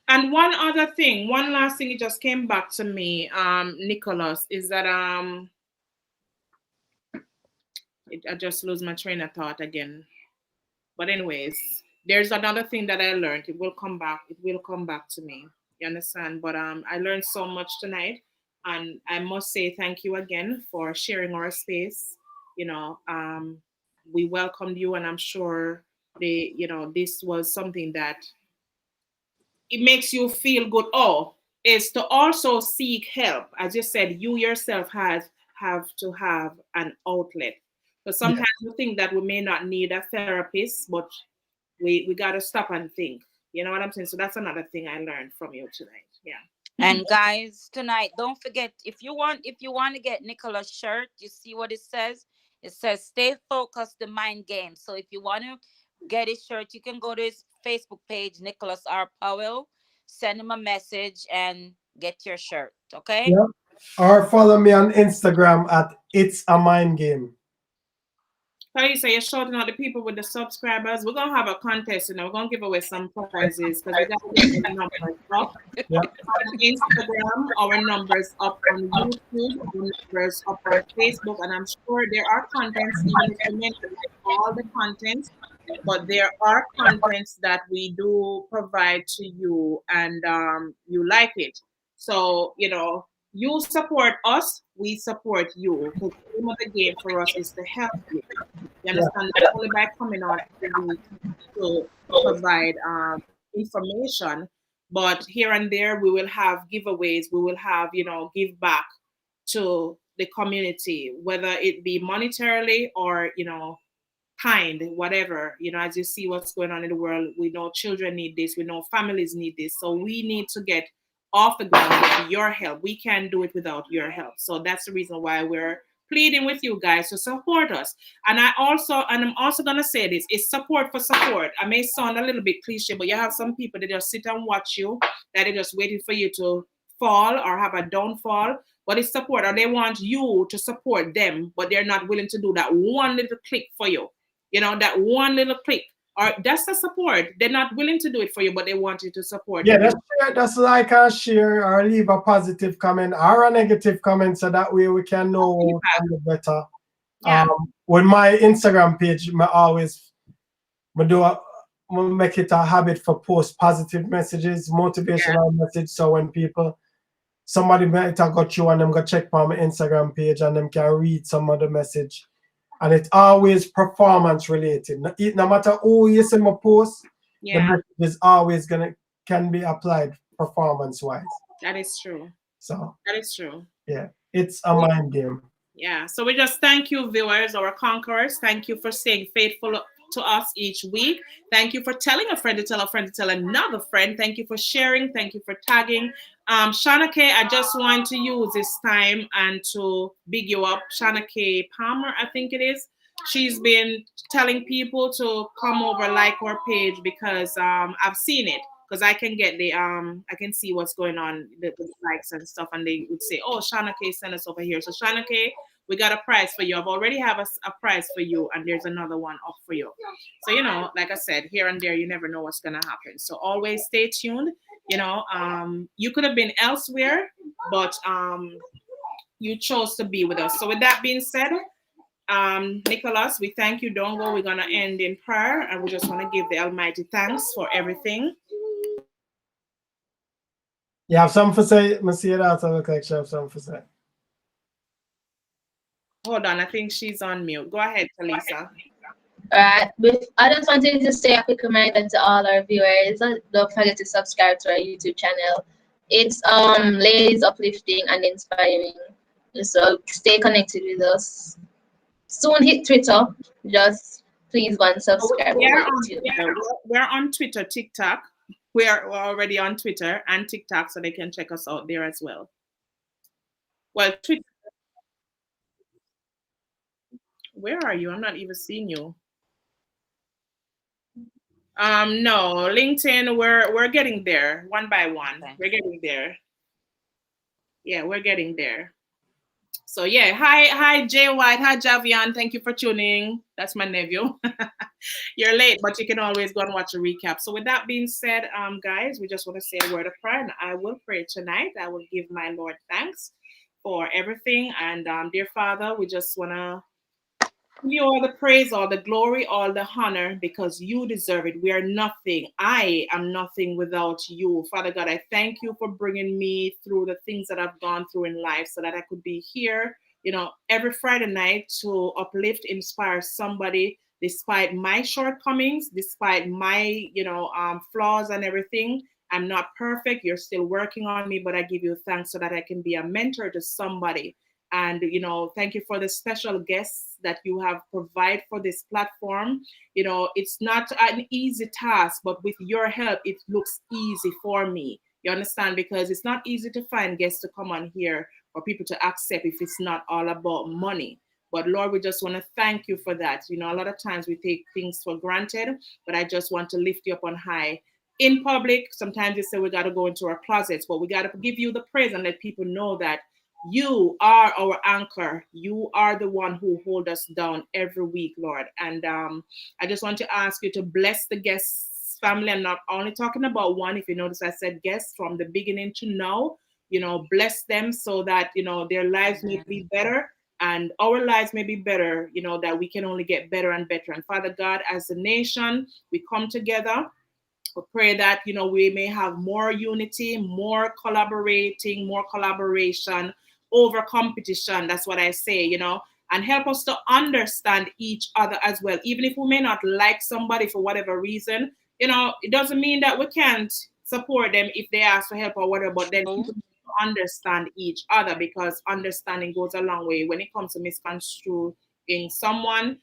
And one other thing, one last thing, it just came back to me, Nicholas, is that I just lose my train of thought again. But anyways, there's another thing that I learned. It will come back. It will come back to me. You understand? But I learned so much tonight, and I must say thank you again for sharing our space. You know, we welcomed you, and I'm sure you know, this was something that it makes you feel good. Oh, is to also seek help. As you said, you yourself have to have an outlet. So sometimes we think that we may not need a therapist, but we got to stop and think. You know what I'm saying? So that's another thing I learned from you tonight. Yeah. And guys, tonight, don't forget, if you want to get Nicholas' shirt, you see what it says? It says "Stay focused, the mind game." So if you want to get his shirt, you can go to his Facebook page, Nicholas R. Powell, send him a message and get your shirt. Okay? Yeah. Or follow me on Instagram at It's a Mind Game. Kalisa, you're shouting out the people with the subscribers. We're gonna have a contest, you know, we're gonna give away some prizes because we got to get the numbers up. Yeah. On Instagram, our numbers up on YouTube, our numbers up on Facebook, and I'm sure there are contents, even if you mention all the contents, but there are contents that we do provide to you and you like it. So, you know, you support us, we support you. Because the name of the game for us is to help you. You understand? Not only by coming on to provide information, but here and there we will have giveaways. We will have, you know, give back to the community, whether it be monetarily or, you know, kind, whatever. You know, as you see what's going on in the world, we know children need this, we know families need this. So we need to get off the ground with your help. We can't do it without your help. So that's the reason why we're pleading with you guys to support us. And I'm also gonna say this, it's support for support. I may sound a little bit cliche, but you have some people that just sit and watch you, that are just waiting for you to fall or have a downfall, but it's support, or they want you to support them, but they're not willing to do that one little click for you. You know, that one little click, or that's the support. They're not willing to do it for you, but they want you to support. Yeah, that's like and share or leave a positive comment or a negative comment, so that way we can know better. Yeah. With my Instagram page, I make it a habit for post positive messages, motivational message. So when somebody might have got you and them go check on my Instagram page and them can read some of the message. And it's always performance related. No matter who you send my post, the message is always can be applied performance wise. That is true. So that is true. Yeah, it's a mind game. Yeah. So we just thank you, viewers, our conquerors. Thank you for staying faithful to us each week. Thank you for telling a friend to tell a friend to tell another friend. Thank you for sharing. Thank you for tagging. Shana K, I just want to use this time and to big you up. Shana K Palmer, I think it is. She's been telling people to come over, like our page, because I've seen it. Because I can get I can see what's going on, the likes and stuff, and they would say, "Oh, Shana K, send us over here." So Shana K, we got a prize for you. I've already have a prize for you, and there's another one up for you. So like I said, here and there, you never know what's gonna happen. So always stay tuned. You could have been elsewhere, but you chose to be with us. So with that being said, Nicholas, we thank you. Don't go. We're gonna end in prayer, and we just want to give the Almighty thanks for everything. You have something to say? I see that. I look like she have something to say. Hold on, I think she's on mute. Go ahead, Talisa. Alright, I just wanted to say a quick reminder to all our viewers. Don't forget to subscribe to our YouTube channel. It's Ladies Uplifting and Inspiring. So stay connected with us. Soon hit Twitter. Just please go and subscribe. We're on Twitter, TikTok. We're already on Twitter and TikTok, so they can check us out there as well. Well, Twitter. Where are you? I'm not even seeing you. No, LinkedIn. We're getting there one by one. We're getting there. Yeah, we're getting there. So yeah, hi Jay White, hi Javion. Thank you for tuning. That's my nephew. You're late, but you can always go and watch a recap. So with that being said, guys, we just want to say a word of prayer, and I will pray tonight. I will give my Lord thanks for everything, and dear Father, we just want to give you all the praise, all the glory, all the honor, because you deserve it. We are nothing. I am nothing without you. Father God, I thank you for bringing me through the things that I've gone through in life so that I could be here, every Friday night to uplift, inspire somebody despite my shortcomings, despite my, flaws and everything. I'm not perfect. You're still working on me, but I give you thanks so that I can be a mentor to somebody. And, thank you for the special guests that you have provided for this platform. It's not an easy task, but with your help, it looks easy for me. You understand? Because it's not easy to find guests to come on here for people to accept if it's not all about money. But Lord, we just want to thank you for that. A lot of times we take things for granted, but I just want to lift you up on high. In public, sometimes you say we got to go into our closets, but we got to give you the praise and let people know that you are our anchor. You are the one who hold us down every week, Lord. And I just want to ask you to bless the guests' family. I'm not only talking about one. If you notice, I said guests from the beginning to now. Bless them so that, their lives may be better and our lives may be better, that we can only get better and better. And Father God, as a nation, we come together. We pray that, we may have more unity, more collaborating, more collaboration over competition. That's what I say, and help us to understand each other as well. Even if we may not like somebody for whatever reason, it doesn't mean that we can't support them if they ask for help or whatever, but then people understand each other, because understanding goes a long way when it comes to misconstruing someone.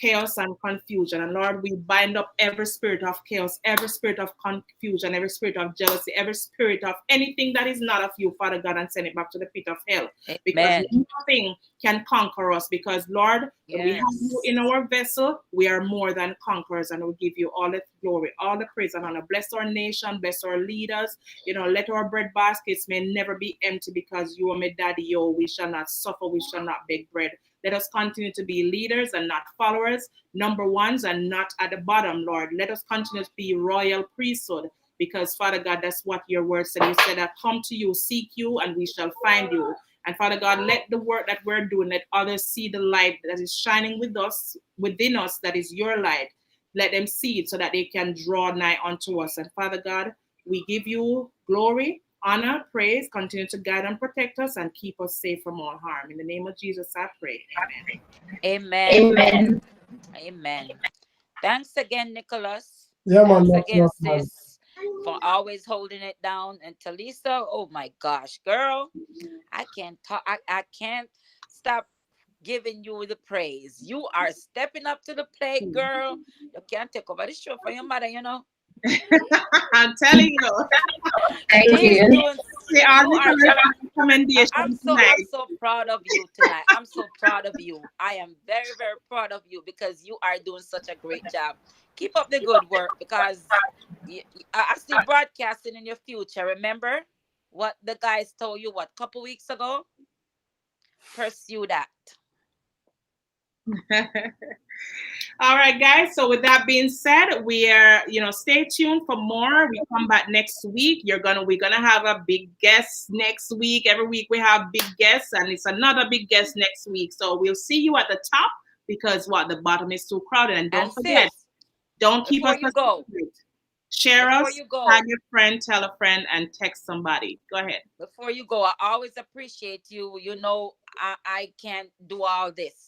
Chaos and confusion. And Lord, we bind up every spirit of chaos, every spirit of confusion, every spirit of jealousy, every spirit of anything that is not of you, Father God, and send it back to the pit of hell. Amen. Because nothing can conquer us, because Lord, when we have you in our vessel, we are more than conquerors, and we give you all the glory, all the praise and honor. Bless our nation, bless our leaders. Let our bread baskets may never be empty, because you are my daddy. We shall not suffer, we shall not beg bread. Let us continue to be leaders and not followers, number ones and not at the bottom, Lord. Let us continue to be royal priesthood, because, Father God, that's what your word said. You said that come to you, seek you, and we shall find you. And Father God, let the work that we're doing, let others see the light that is shining within us, that is your light. Let them see it so that they can draw nigh unto us. And Father God, we give you glory, honor, praise. Continue to guide and protect us and keep us safe from all harm. In the name of Jesus, I pray. Amen. Amen. Amen. Thanks again, Nicholas. Yeah, man. Thanks again, man. sis, for always holding it down. And Talisa, oh my gosh, girl, I can't talk. I can't stop giving you the praise. You are stepping up to the plate, girl. You can't take over the show for your mother, you know. I'm telling you. Thank She's you. doing. They are recommendation I'm tonight. so proud of you tonight. I'm so proud of you. I am very, very proud of you because you are doing such a great job. Keep up the good work because I see broadcasting in your future. Remember what the guys told you, what, couple weeks ago? Pursue that. All right, guys. So with that being said, we are, stay tuned for more. We come back next week. We're gonna have a big guest next week. Every week we have big guests, and it's another big guest next week. So we'll see you at the top because the bottom is too crowded. And don't forget, don't keep us a secret. Share us, tag your friend, tell a friend, and text somebody. Go ahead. Before you go, I always appreciate you. You know, I can't do all this.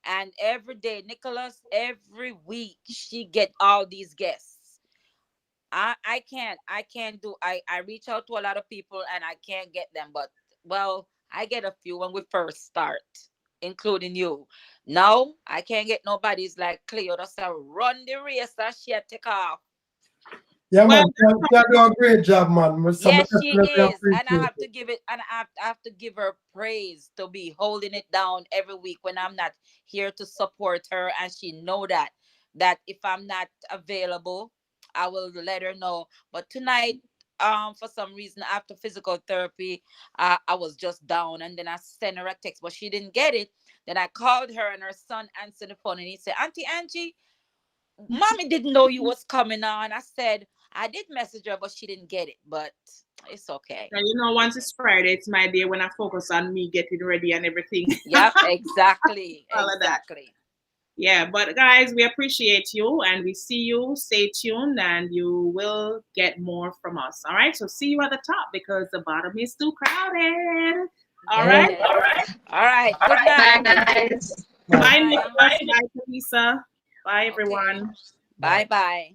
And every day, Nicholas, every week, she get all these guests. I can't do, I reach out to a lot of people and I can't get them. But, well, I get a few when we first start, including you. Now, I can't get nobody's like Cleo. Just run the race and she take off. Yeah, man, you do a great job, man. Yes, she is, and I have to give it, and I have to give her praise to be holding it down every week when I'm not here to support her, and she know that if I'm not available, I will let her know. But tonight, for some reason, after physical therapy, I was just down, and then I sent her a text, but she didn't get it. Then I called her, and her son answered the phone, and he said, "Auntie Angie, Mommy didn't know you was coming on." I said, I did message her, but she didn't get it. But it's okay. Once it's Friday, it's my day when I focus on me getting ready and everything. Yep, exactly. All of that. Yeah, but guys, we appreciate you and we see you. Stay tuned and you will get more from us. All right, so see you at the top because the bottom is too crowded. All right. All right. Good night, guys. Bye, Nicholas. Bye, Lisa. Bye, everyone. Bye-bye.